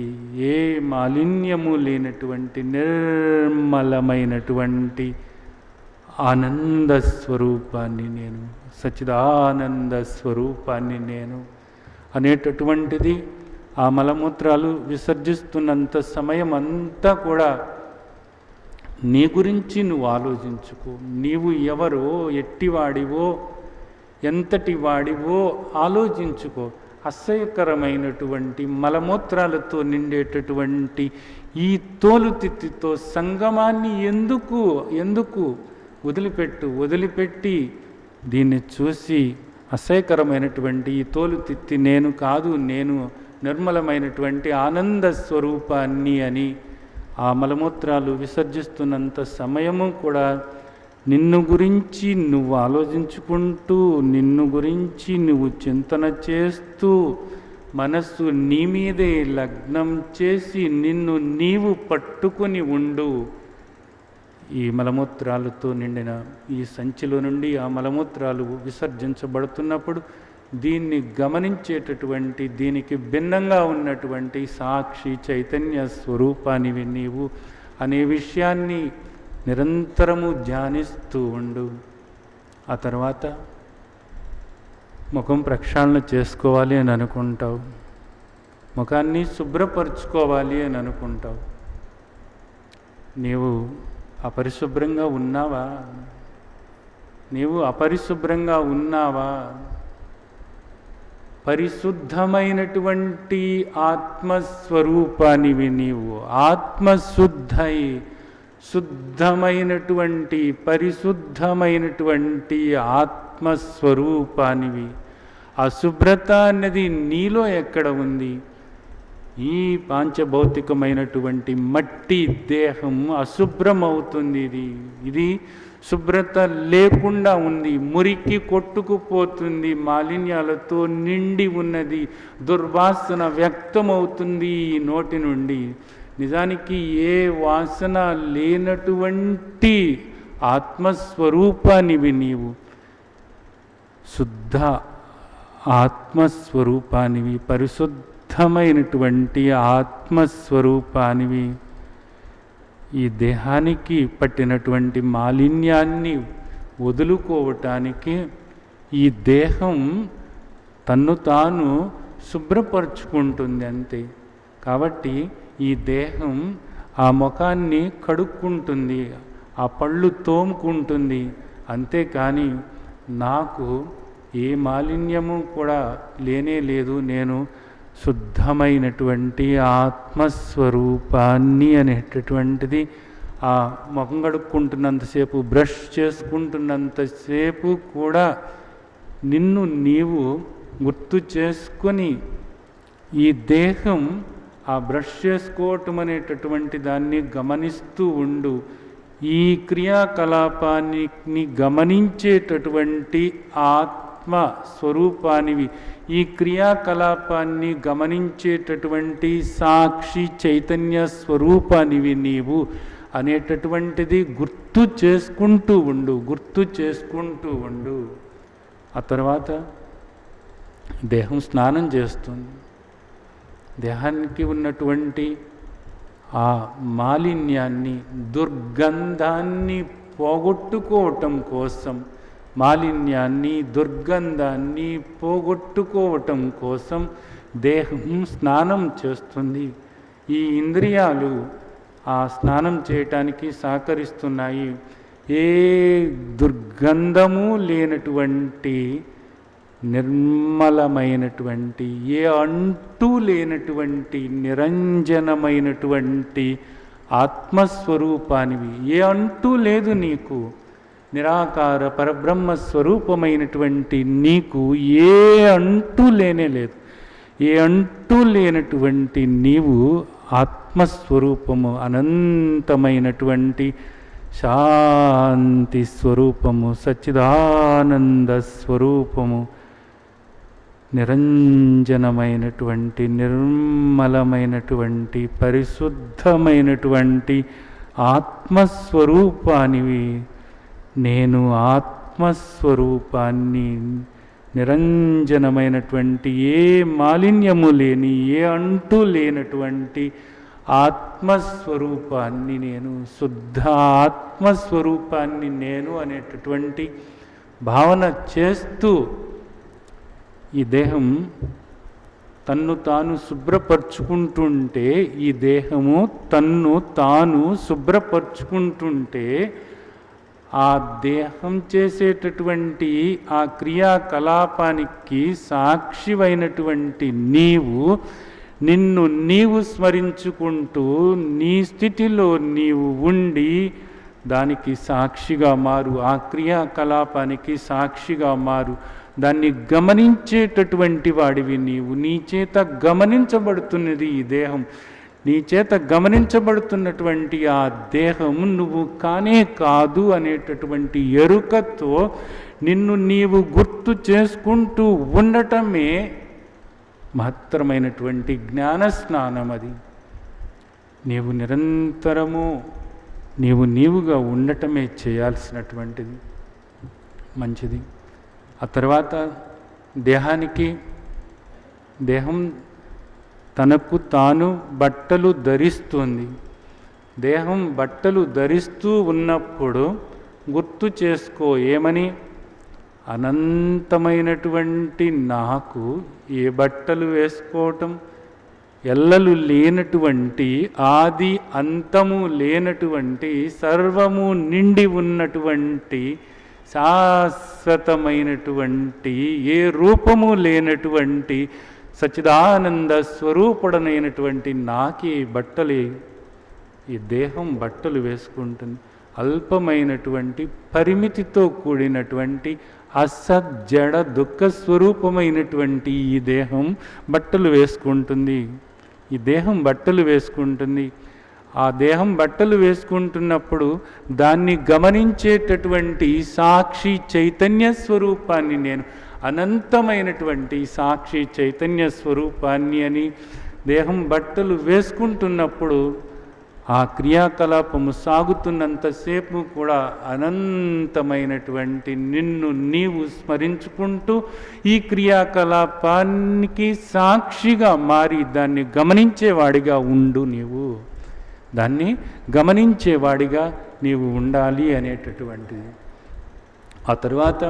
నిర్మలమైనటువంటి ఆనంద స్వరూపాన్ని నేను, సచ్చిదానంద స్వరూపాన్ని నేను అనేటటువంటిది ఆ మలమూత్రాలు విసర్జిస్తున్నంత సమయం అంతా కూడా నీ గురించి నువ్వు ఆలోచించుకో. నీవు ఎవరో, ఎట్టివాడివో, ఎంతటి వాడివో ఆలోచించుకో. అసహ్యకరమైనటువంటి మలమూత్రాలతో నిండేటటువంటి ఈ తోలుతిత్తితో సంగమాన్ని ఎందుకు వదిలిపెట్టి దీన్ని చూసి అసహ్యకరమైనటువంటి ఈ తోలుతిత్తి నేను కాదు, నేను నిర్మలమైనటువంటి ఆనంద స్వరూపాన్ని అని ఆ మలమూత్రాలు విసర్జిస్తున్నంత సమయము కూడా నిన్ను గురించి నువ్వు ఆలోచించుకుంటూ, నిన్ను గురించి నువ్వు చింతన చేస్తూ, మనస్సు నీ మీదే లగ్నం చేసి నిన్ను నీవు పట్టుకొని ఉండు. ఈ మలమూత్రాలతో నిండిన ఈ సంచిలో నుండి ఆ మలమూత్రాలు విసర్జించబడుతున్నప్పుడు దీన్ని గమనించేటటువంటి, దీనికి భిన్నంగా ఉన్నటువంటి సాక్షి చైతన్య స్వరూపానివి నీవు అనే విషయాన్ని నిరంతరము ధ్యానిస్తూ ఉండు. ఆ తర్వాత ముఖం ప్రక్షాళన చేసుకోవాలి అని అనుకుంటావు, ముఖాన్ని శుభ్రపరచుకోవాలి అని అనుకుంటావు. నీవు అపరిశుభ్రంగా ఉన్నావా? నీవు అపరిశుభ్రంగా ఉన్నావా? పరిశుద్ధమైనటువంటి ఆత్మస్వరూపానివి నీవు. ఆత్మశుద్ధై శుద్ధమైనటువంటి పరిశుద్ధమైనటువంటి ఆత్మస్వరూపానివి. అశుభ్రత అన్నది నీలో ఎక్కడ ఉంది? ఈ పాంచభౌతికమైనటువంటి మట్టి దేహం అశుభ్రమవుతుంది. ఇది శుభ్రత లేకుండా ఉంది, మురికి కొట్టుకుపోతుంది, మాలిన్యాలతో నిండి ఉన్నది, దుర్వాసన వ్యక్తమవుతుంది ఈ నోటి నుండి. నిజానికి ఏ వాసన లేనటువంటి ఆత్మస్వరూపానివి నీవు. శుద్ధ ఆత్మస్వరూపానివి, పరిశుద్ధమైనటువంటి ఆత్మస్వరూపానివి. ఈ దేహానికి పట్టినటువంటి మాలిన్యాన్ని వదులుకోవటానికి ఈ దేహం తన్ను తాను శుభ్రపరుచుకుంటుంది అంతే. కాబట్టి ఈ దేహం ఆ ముఖాన్ని కడుక్కుంటుంది, ఆ పళ్ళు తోముకుంటుంది. అంతేకాని నాకు ఏ మాలిన్యము కూడా లేనే లేదు, నేను శుద్ధమైనటువంటి ఆత్మస్వరూపాన్ని అనేటటువంటిది ఆ ముఖం కడుక్కుంటున్నంతసేపు, బ్రష్ చేసుకుంటున్నంతసేపు కూడా నిన్ను నీవు గుర్తు చేసుకొని ఈ దేహం ఆ బ్రష్ చేసుకోవటం అనేటటువంటి దాన్ని గమనిస్తూ ఉండు. ఈ క్రియాకలాపాన్ని గమనించేటటువంటి ఆత్మ స్వరూపానివి, ఈ క్రియాకలాపాన్ని గమనించేటటువంటి సాక్షి చైతన్య స్వరూపానివి నీవు అనేటటువంటిది గుర్తు చేసుకుంటూ ఉండు. ఆ తర్వాత దేహం స్నానం చేస్తుంది. దేహానికి ఉన్నటువంటి ఆ మాలిన్యాన్ని, దుర్గంధాన్ని పోగొట్టుకోవటం కోసం, మాలిన్యాన్ని దుర్గంధాన్ని పోగొట్టుకోవటం కోసం దేహం స్నానం చేస్తుంది. ఈ ఇంద్రియాలు ఆ స్నానం చేయటానికి సహకరిస్తున్నాయి. ఏ దుర్గంధము లేనటువంటి నిర్మలమైనటువంటి, ఏ అంటూ లేనటువంటి నిరంజనమైనటువంటి ఆత్మస్వరూపానివి. ఏ అంటూ లేదు నీకు. నిరాకార పరబ్రహ్మ స్వరూపమైనటువంటి నీకు ఏ అంటూ లేనే లేదు. ఏ అంటూ లేనటువంటి నీవు ఆత్మస్వరూపము, అనంతమైనటువంటి శాంతి స్వరూపము, సచ్చిదానంద స్వరూపము, నిరంజనమైనటువంటి నిర్మలమైనటువంటి పరిశుద్ధమైనటువంటి ఆత్మస్వరూపానివి. నేను ఆత్మస్వరూపాన్ని, నిరంజనమైనటువంటి ఏ మాలిన్యము లేని, ఏ అంటూ లేనటువంటి ఆత్మస్వరూపాన్ని నేను, శుద్ధ ఆత్మస్వరూపాన్ని నేను అనేటటువంటి భావన చేస్తూ ఈ దేహం తన్ను తాను శుభ్రపరుచుకుంటుంటే, ఈ దేహము తన్ను తాను శుభ్రపరుచుకుంటుంటే, ఆ దేహం చేసేటటువంటి ఆ క్రియాకలాపానికి సాక్షివైనటువంటి నీవు నిన్ను నీవు స్మరించుకుంటూ నీ స్థితిలో నీవు ఉండి దానికి సాక్షిగా మారు, ఆ క్రియాకలాపానికి సాక్షిగా మారు. దాన్ని గమనించేటటువంటి వాడివి నీవు. నీ చేత గమనించబడుతున్నది ఈ దేహం. నీ చేత గమనించబడుతున్నటువంటి ఆ దేహం నువ్వు కానే కాదు అనేటటువంటి ఎరుకతో నిన్ను నీవు గుర్తు చేసుకుంటూ ఉండటమే మహత్తరమైనటువంటి జ్ఞానస్నానం. అది నీవు నిరంతరము నీవుగా ఉండటమే చేయాల్సినటువంటిది. మంచిది. ఆ తర్వాత దేహం తనకు తాను బట్టలు ధరిస్తుంది. దేహం బట్టలు ధరిస్తూ ఉన్నప్పుడు గుర్తు చేసుకో, ఏమని? అనంతమైనటువంటి నాకు ఏ బట్టలు వేసుకోవటం, ఎల్లలు లేనటువంటి, ఆది అంతము లేనటువంటి, సర్వము నిండి ఉన్నటువంటి, శాశ్వతమైనటువంటి, ఏ రూపము లేనటువంటి సచ్చిదానంద స్వరూపుడనైనటువంటి నాకే బట్టలే. ఈ దేహం బట్టలు వేసుకుంటుంది. అల్పమైనటువంటి, పరిమితితో కూడినటువంటి, అసజ్జడ దుఃఖ స్వరూపమైనటువంటి ఈ దేహం బట్టలు వేసుకుంటుంది. ఈ దేహం బట్టలు వేసుకుంటుంది. ఆ దేహం బట్టలు వేసుకుంటున్నప్పుడు దాన్ని గమనించేటటువంటి సాక్షి చైతన్య స్వరూపాన్ని నేను, అనంతమైనటువంటి సాక్షి చైతన్య స్వరూపాన్ని అని దేహం బట్టలు వేసుకుంటున్నప్పుడు ఆ క్రియాకలాపము సాగుతున్నంతసేపు కూడా అనంతమైనటువంటి నిన్ను నీవు స్మరించుకుంటూ ఈ క్రియాకలాపానికి సాక్షిగా మారి దాన్ని గమనించేవాడిగా ఉండు. నీవు దాన్ని గమనించేవాడిగా నీవు ఉండాలి అనేటటువంటిది. ఆ తరువాత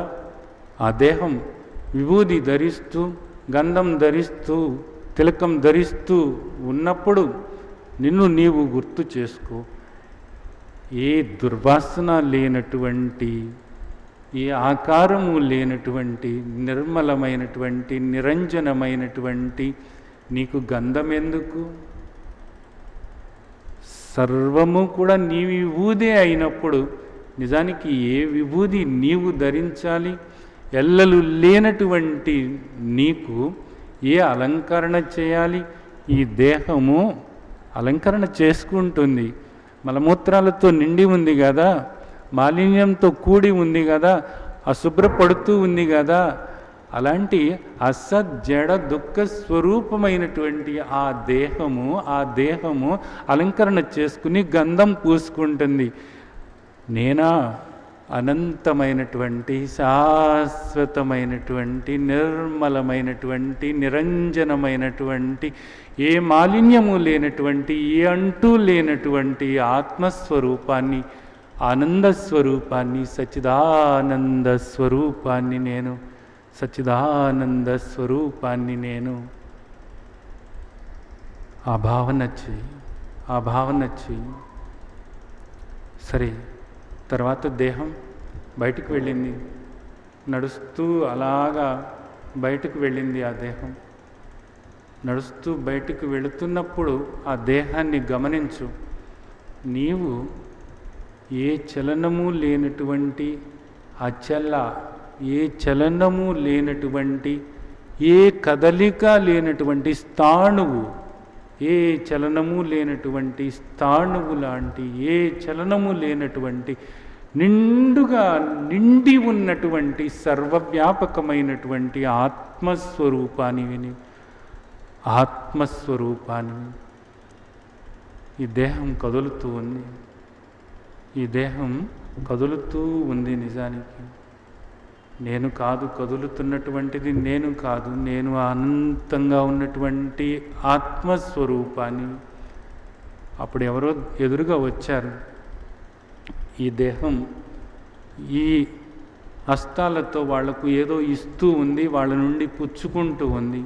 ఆ దేహం విభూది ధరిస్తూ, గంధం ధరిస్తూ, తిలకం ధరిస్తూ ఉన్నప్పుడు నిన్ను నీవు గుర్తు చేసుకో. ఏ దుర్వాసన లేనటువంటి, ఏ ఆకారము లేనటువంటి, నిర్మలమైనటువంటి, నిరంజనమైనటువంటి నీకు గంధం ఎందుకు? సర్వము కూడా నీ విభూదే అయినప్పుడు నిజానికి ఏ విభూది నీవు ధరించాలి? ఎల్లలు లేనటువంటి నీకు ఏ అలంకరణ చేయాలి? ఈ దేహము అలంకరణ చేసుకుంటుంది. మలమూత్రాలతో నిండి ఉంది కదా, మాలిన్యంతో కూడి ఉంది కదా, అశుభ్రపడుతూ ఉంది కదా. అలాంటి అసజ్జడ దుఃఖ స్వరూపమైనటువంటి ఆ దేహము అలంకరణ చేసుకుని గంధం పూసుకుంటుంది. నేనా అనంతమైనటువంటి, శాశ్వతమైనటువంటి, నిర్మలమైనటువంటి, నిరంజనమైనటువంటి, ఏ మాలిన్యము లేనటువంటి, ఏ అంటూ లేనటువంటి ఆత్మస్వరూపాన్ని, ఆనందస్వరూపాన్ని, సచ్చిదానంద స్వరూపాన్ని నేను, సచ్చిదానంద స్వరూపాన్ని నేను. ఆ భావన చెయ్యి. సరే, తర్వాత దేహం బయటకు వెళ్ళింది. నడుస్తూ అలాగా బయటకు వెళ్ళింది. ఆ దేహం నడుస్తూ బయటకు వెళుతున్నప్పుడు ఆ దేహాన్ని గమనించు. నీవు ఏ చలనము లేనటువంటి అచల, ఏ చలనము లేనటువంటి, ఏ కదలిక లేనటువంటి స్థాణువు, ఏ చలనము లేనటువంటి స్థాణువు లాంటి, ఏ చలనము లేనటువంటి, నిండుగా నిండి ఉన్నటువంటి, సర్వవ్యాపకమైనటువంటి ఆత్మస్వరూపానివి. ఆత్మస్వరూపాన్ని. ఈ దేహం కదులుతూ ఉంది. ఈ దేహం కదులుతూ ఉంది. నిజానికి నేను కాదు కదులుతున్నటువంటిది, నేను కాదు, నేను అనంతంగా ఉన్నటువంటి ఆత్మస్వరూపాన్ని. అప్పుడు ఎవరో ఎదురుగా వచ్చారు. ఈ దేహం ఈ హస్తాలతో వాళ్లకు ఏదో ఇస్తూ ఉంది, వాళ్ళ నుండి పుచ్చుకుంటూ ఉంది.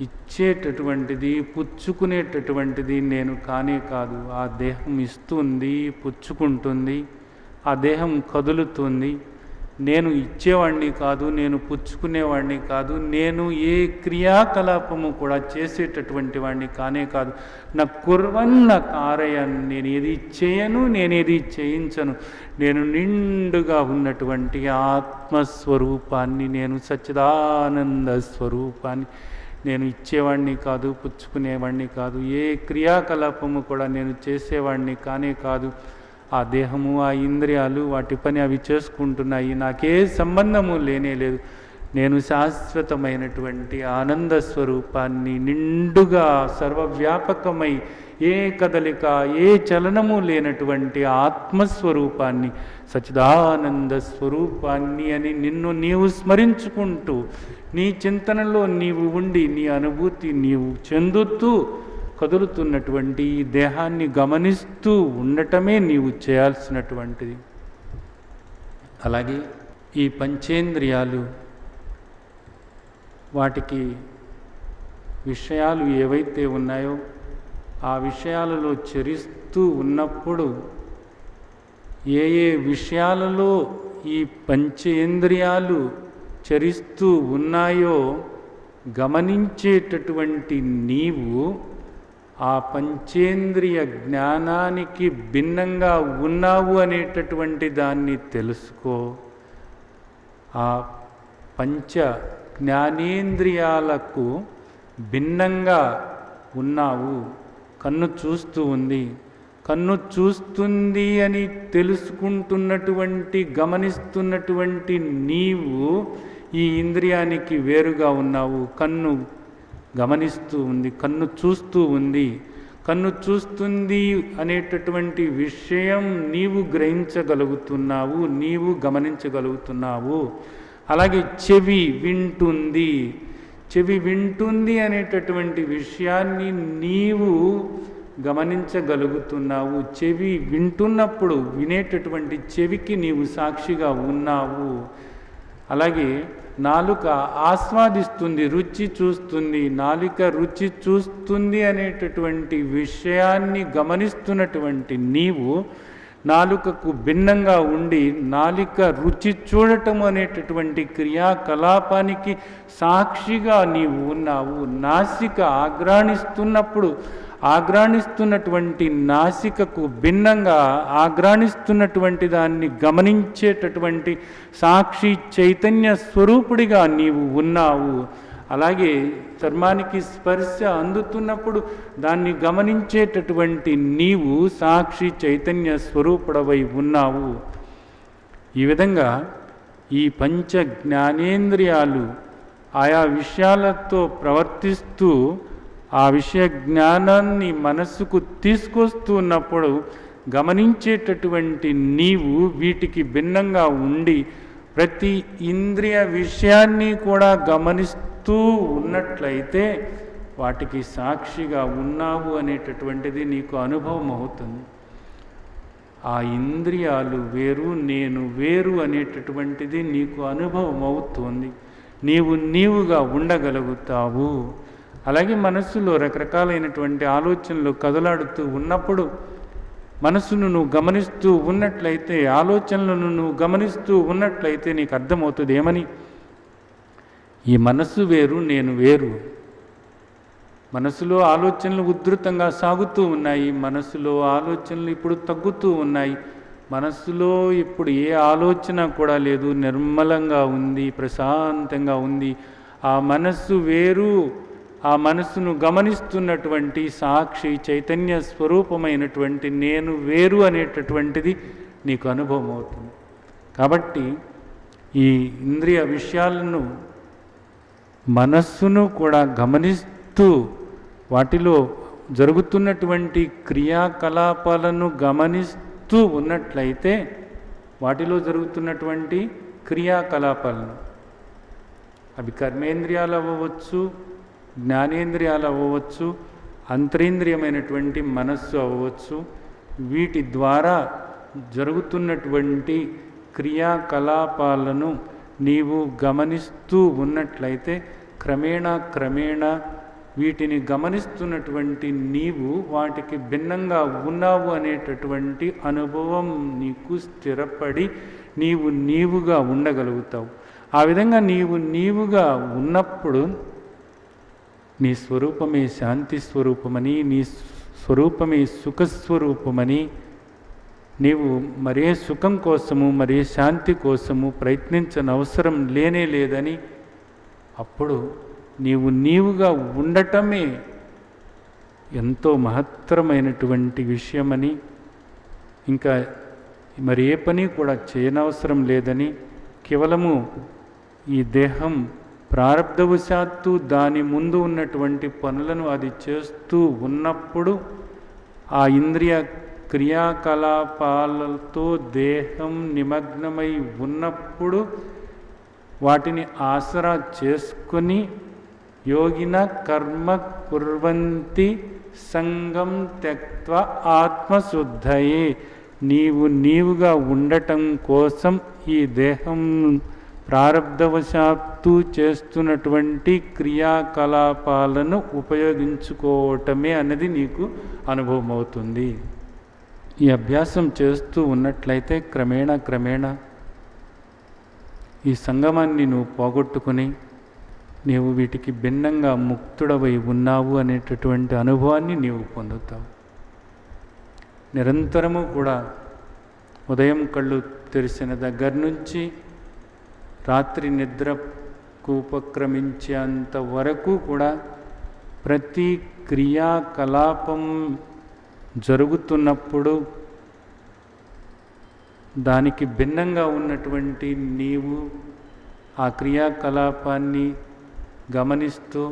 ఇచ్చేటటువంటిది, పుచ్చుకునేటటువంటిది నేను కానే కాదు. ఆ దేహం ఇస్తుంది, పుచ్చుకుంటుంది, ఆ దేహం కదులుతుంది. నేను ఇచ్చేవాడిని కాదు, నేను పుచ్చుకునేవాడిని కాదు, నేను ఏ క్రియాకలాపము కూడా చేసేటటువంటి వాడిని కానే కాదు. నా కుర్వన్న కారయన్, నేను ఏది చేయను, నేనేది చేయించను. నేను నిండుగా ఉన్నటువంటి ఆత్మస్వరూపాన్ని, నేను సచ్చిదానంద స్వరూపాన్ని. నేను ఇచ్చేవాడిని కాదు, పుచ్చుకునేవాడిని కాదు, ఏ క్రియాకలాపము కూడా నేను చేసేవాడిని కానే కాదు. ఆ దేహము, ఆ ఇంద్రియాలు వాటి పని అవి చేసుకుంటున్నాయి, నాకే సంబంధము లేనే లేదు. నేను శాశ్వతమైనటువంటి ఆనంద స్వరూపాన్ని, నిండుగా సర్వవ్యాపకమై ఏ కదలిక, ఏ చలనము లేనటువంటి ఆత్మస్వరూపాన్ని, సచ్చిదానంద స్వరూపాన్ని అని నిన్ను నీవు స్మరించుకుంటూ, నీ చింతనలో నీవు ఉండి, నీ అనుభూతి నీవు చెందుతూ కదులుతున్నటువంటి ఈ దేహాన్ని గమనిస్తూ ఉండటమే నీవు చేయాల్సినటువంటిది. అలాగే ఈ పంచేంద్రియాలు, వాటికి విషయాలు ఏవైతే ఉన్నాయో ఆ విషయాలలో చరిస్తూ ఉన్నప్పుడు ఏ ఏ విషయాలలో ఈ పంచేంద్రియాలు చరిస్తూ ఉన్నాయో గమనించేటటువంటి నీవు ఆ పంచేంద్రియ జ్ఞానానికి భిన్నంగా ఉన్నావు అనేటటువంటి దాన్ని తెలుసుకో. ఆ పంచ జ్ఞానేంద్రియాలకు భిన్నంగా ఉన్నావు. కన్ను చూస్తూ ఉంది, కన్ను చూస్తుంది అని తెలుసుకుంటున్నటువంటి, గమనిస్తున్నటువంటి నీవు ఈ ఇంద్రియానికి వేరుగా ఉన్నావు. కన్ను గమనిస్తూ ఉంది, కన్ను చూస్తూ ఉంది. కన్ను చూస్తుంది అనేటటువంటి విషయం నీవు గ్రహించగలుగుతున్నావు, నీవు గమనించగలుగుతున్నావు. అలాగే చెవి వింటుంది, చెవి వింటుంది అనేటటువంటి విషయాన్ని నీవు గమనించగలుగుతున్నావు. చెవి వింటున్నప్పుడు వినేటటువంటి చెవికి నీవు సాక్షిగా ఉన్నావు. అలాగే నాలుక ఆస్వాదిస్తుంది, రుచి చూస్తుంది. నాలుక రుచి చూస్తుంది అనేటటువంటి విషయాన్ని గమనిస్తున్నటువంటి నీవు నాలుకకు భిన్నంగా ఉండి నాలుక రుచి చూడటం అనేటటువంటి క్రియాకలాపానికి సాక్షిగా నీవు ఉన్నావు. నాసిక ఆఘ్రాణిస్తున్నప్పుడు ఆఘ్రాణిస్తున్నటువంటి నాసికకు భిన్నంగా ఆఘ్రాణిస్తున్నటువంటి దాన్ని గమనించేటటువంటి సాక్షి చైతన్య స్వరూపుడిగా నీవు ఉన్నావు. అలాగే చర్మానికి స్పర్శ అందుతున్నప్పుడు దాన్ని గమనించేటటువంటి నీవు సాక్షి చైతన్య స్వరూపుడవై ఉన్నావు. ఈ విధంగా ఈ పంచ జ్ఞానేంద్రియాలు ఆయా విషయాలతో ప్రవర్తిస్తూ ఆ విషయ జ్ఞానాన్ని మనస్సుకు తీసుకొస్తున్నప్పుడు గమనించేటటువంటి నీవు వీటికి భిన్నంగా ఉండి ప్రతి ఇంద్రియ విషయాన్ని కూడా గమనిస్తూ ఉన్నట్లయితే వాటికి సాక్షిగా ఉన్నావు అనేటటువంటిది నీకు అనుభవం అవుతుంది. ఆ ఇంద్రియాలు వేరు, నేను వేరు అనేటటువంటిది నీకు అనుభవం అవుతుంది. నీవుగా ఉండగలుగుతావు. అలాగే మనస్సులో రకరకాలైనటువంటి ఆలోచనలు కదలాడుతూ ఉన్నప్పుడు మనస్సును నువ్వు గమనిస్తూ ఉన్నట్లయితే, ఆలోచనలను నువ్వు గమనిస్తూ ఉన్నట్లయితే నీకు అర్థమవుతుంది ఏమని, ఈ మనస్సు వేరు, నేను వేరు. మనసులో ఆలోచనలు ఉధృతంగా సాగుతూ ఉన్నాయి, మనసులో ఆలోచనలు ఇప్పుడు తగ్గుతూ ఉన్నాయి. మనస్సులో ఇప్పుడు ఏ ఆలోచన కూడా లేదు, నిర్మలంగా ఉంది, ప్రశాంతంగా ఉంది. ఆ మనస్సు వేరు, ఆ మనస్సును గమనిస్తున్నటువంటి సాక్షి చైతన్య స్వరూపమైనటువంటి నేను వేరు అనేటటువంటిది నీకు అనుభవం అవుతుంది. కాబట్టి ఈ ఇంద్రియ విషయాలను మనస్సును కూడా గమనిస్తూ వాటిలో జరుగుతున్నటువంటి క్రియాకలాపాలను గమనిస్తూ ఉన్నట్లయితే వాటిలో జరుగుతున్నటువంటి క్రియాకలాపాలను, అవి కర్మేంద్రియాలు అవ్వవచ్చు, జ్ఞానేంద్రియాలు అవ్వవచ్చు, అంతరేంద్రియమైనటువంటి మనస్సు అవ్వవచ్చు, వీటి ద్వారా జరుగుతున్నటువంటి క్రియాకలాపాలను నీవు గమనిస్తూ ఉన్నట్లయితే క్రమేణా వీటిని గమనిస్తున్నటువంటి నీవు వాటికి భిన్నంగా ఉన్నావు అనేటటువంటి అనుభవం నీకు స్థిరపడి నీవు నీవుగా ఉండగలుగుతావు. ఆ విధంగా నీవు నీవుగా ఉన్నప్పుడు నీ స్వరూపమే శాంతి స్వరూపమని, నీ స్వరూపమే సుఖస్వరూపమని, నీవు మరే సుఖం కోసము మరే శాంతి కోసము ప్రయత్నించనవసరం లేనే లేదని, అప్పుడు నీవు నీవుగా ఉండటమే ఎంతో మహత్తరమైనటువంటి విషయమని, ఇంకా మరి ఏ పని కూడా చేయనవసరం లేదని, కేవలము ఈ దేహం ప్రారబ్ధవశాత్తు దాని ముందు ఉన్నటువంటి పనులను అది చేస్తూ ఉన్నప్పుడు, ఆ ఇంద్రియ క్రియాకలాపాలతో దేహం నిమగ్నమై ఉన్నప్పుడు వాటిని ఆసరా చేసుకొని యోగిన కర్మ కుర్వంతి సంగం త్యక్త్వా ఆత్మశుద్ధయే, నీవు నీవుగా ఉండటం కోసం ఈ దేహం ప్రారబ్ధవశాత్తు చేస్తున్నటువంటి క్రియాకలాపాలను ఉపయోగించుకోవటమే అన్నది నీకు అనుభవం అవుతుంది. ఈ అభ్యాసం చేస్తూ ఉన్నట్లయితే క్రమేణా ఈ సంగమాన్ని నువ్వు పోగొట్టుకుని నీవు వీటికి భిన్నంగా ముక్తుడవై ఉన్నావు అనేటటువంటి అనుభవాన్ని నీవు పొందుతావు. నిరంతరము కూడా ఉదయం కళ్ళు తెరిచిన దగ్గర నుంచి రాత్రి నిద్రకు ఉపక్రమించేంత వరకు కూడా ప్రతి క్రియాకలాపం జరుగుతున్నప్పుడు దానికి భిన్నంగా ఉన్నటువంటి నీవు ఆ క్రియాకలాపాన్ని గమనిస్తూ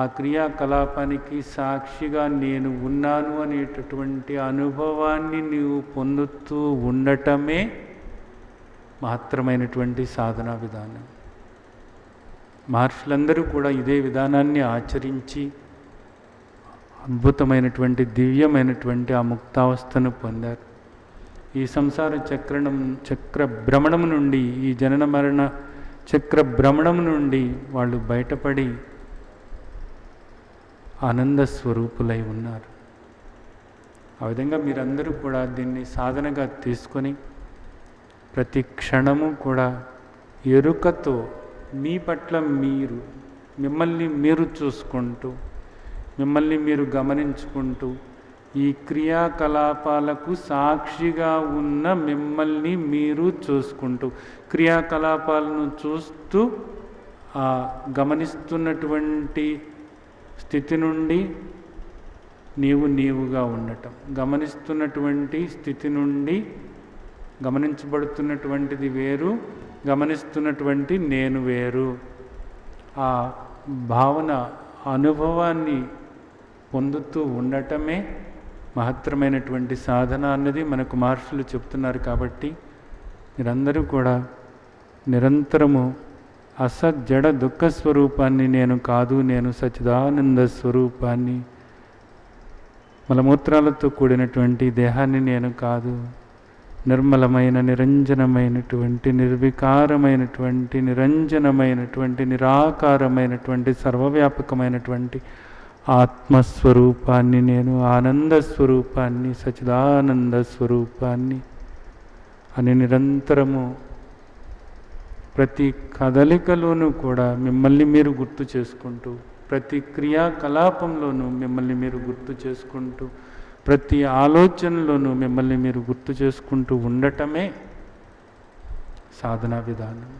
ఆ క్రియాకలాపానికి సాక్షిగా నేను ఉన్నాను అనేటటువంటి అనుభవాన్ని నీవు పొందుతూ ఉండటమే మహత్తరమైనటువంటి సాధనా విధానం. మహర్షులందరూ కూడా ఇదే విధానాన్ని ఆచరించి అద్భుతమైనటువంటి దివ్యమైనటువంటి ఆ ముక్తావస్థను పొందారు. ఈ సంసార చక్ర భ్రమణం నుండి, ఈ జనన మరణ చక్ర భ్రమణం నుండి వాళ్ళు బయటపడి ఆనంద స్వరూపులై ఉన్నారు. ఆ విధంగా మీరందరూ కూడా దీన్ని సాధనగా తీసుకొని ప్రతి క్షణము కూడా ఎరుకతో మీ పట్ల మిమ్మల్ని మీరు చూసుకుంటూ, మిమ్మల్ని మీరు గమనించుకుంటూ, ఈ క్రియాకలాపాలకు సాక్షిగా ఉన్న మిమ్మల్ని మీరు చూసుకుంటూ, క్రియాకలాపాలను చూస్తూ ఆ గమనిస్తున్నటువంటి స్థితి నుండి నీవుగా ఉండటం, గమనిస్తున్నటువంటి స్థితి నుండి గమనించబడుతున్నటువంటిది వేరు, గమనిస్తున్నటువంటి నేను వేరు, ఆ భావన అనుభవాన్ని పొందుతూ ఉండటమే మహత్తరమైనటువంటి సాధన అన్నది మనకు మహర్షులు చెప్తున్నారు. కాబట్టి మీరందరూ కూడా నిరంతరము అసజ్జడ దుఃఖ స్వరూపాన్ని నేను కాదు, నేను సచ్చిదానంద స్వరూపాన్ని, మలమూత్రాలతో కూడినటువంటి దేహాన్ని నేను కాదు, నిర్మలమైన నిరంజనమైనటువంటి నిర్వికారమైనటువంటి నిరంజనమైనటువంటి నిరాకారమైనటువంటి సర్వవ్యాపకమైనటువంటి ఆత్మస్వరూపాన్ని నేను, ఆనంద స్వరూపాన్ని, సచిదానంద స్వరూపాన్ని అని నిరంతరము ప్రతి కదలికలోనూ కూడా మిమ్మల్ని మీరు గుర్తు చేసుకుంటూ, ప్రతి క్రియాకలాపంలోనూ మిమ్మల్ని మీరు గుర్తు చేసుకుంటూ, ప్రతి ఆలోచనలోనూ మిమ్మల్ని మీరు గుర్తు చేసుకుంటూ ఉండటమే సాధనా విధానం.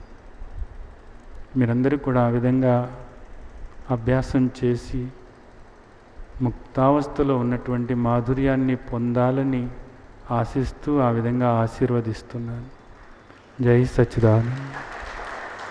మీరందరూ కూడా ఆ విధంగా అభ్యాసం చేసి ముక్తావస్థలో ఉన్నటువంటి మాధుర్యాన్ని పొందాలని ఆశిస్తూ ఆ విధంగా ఆశీర్వదిస్తున్నాను. జై సచ్చిదానంద.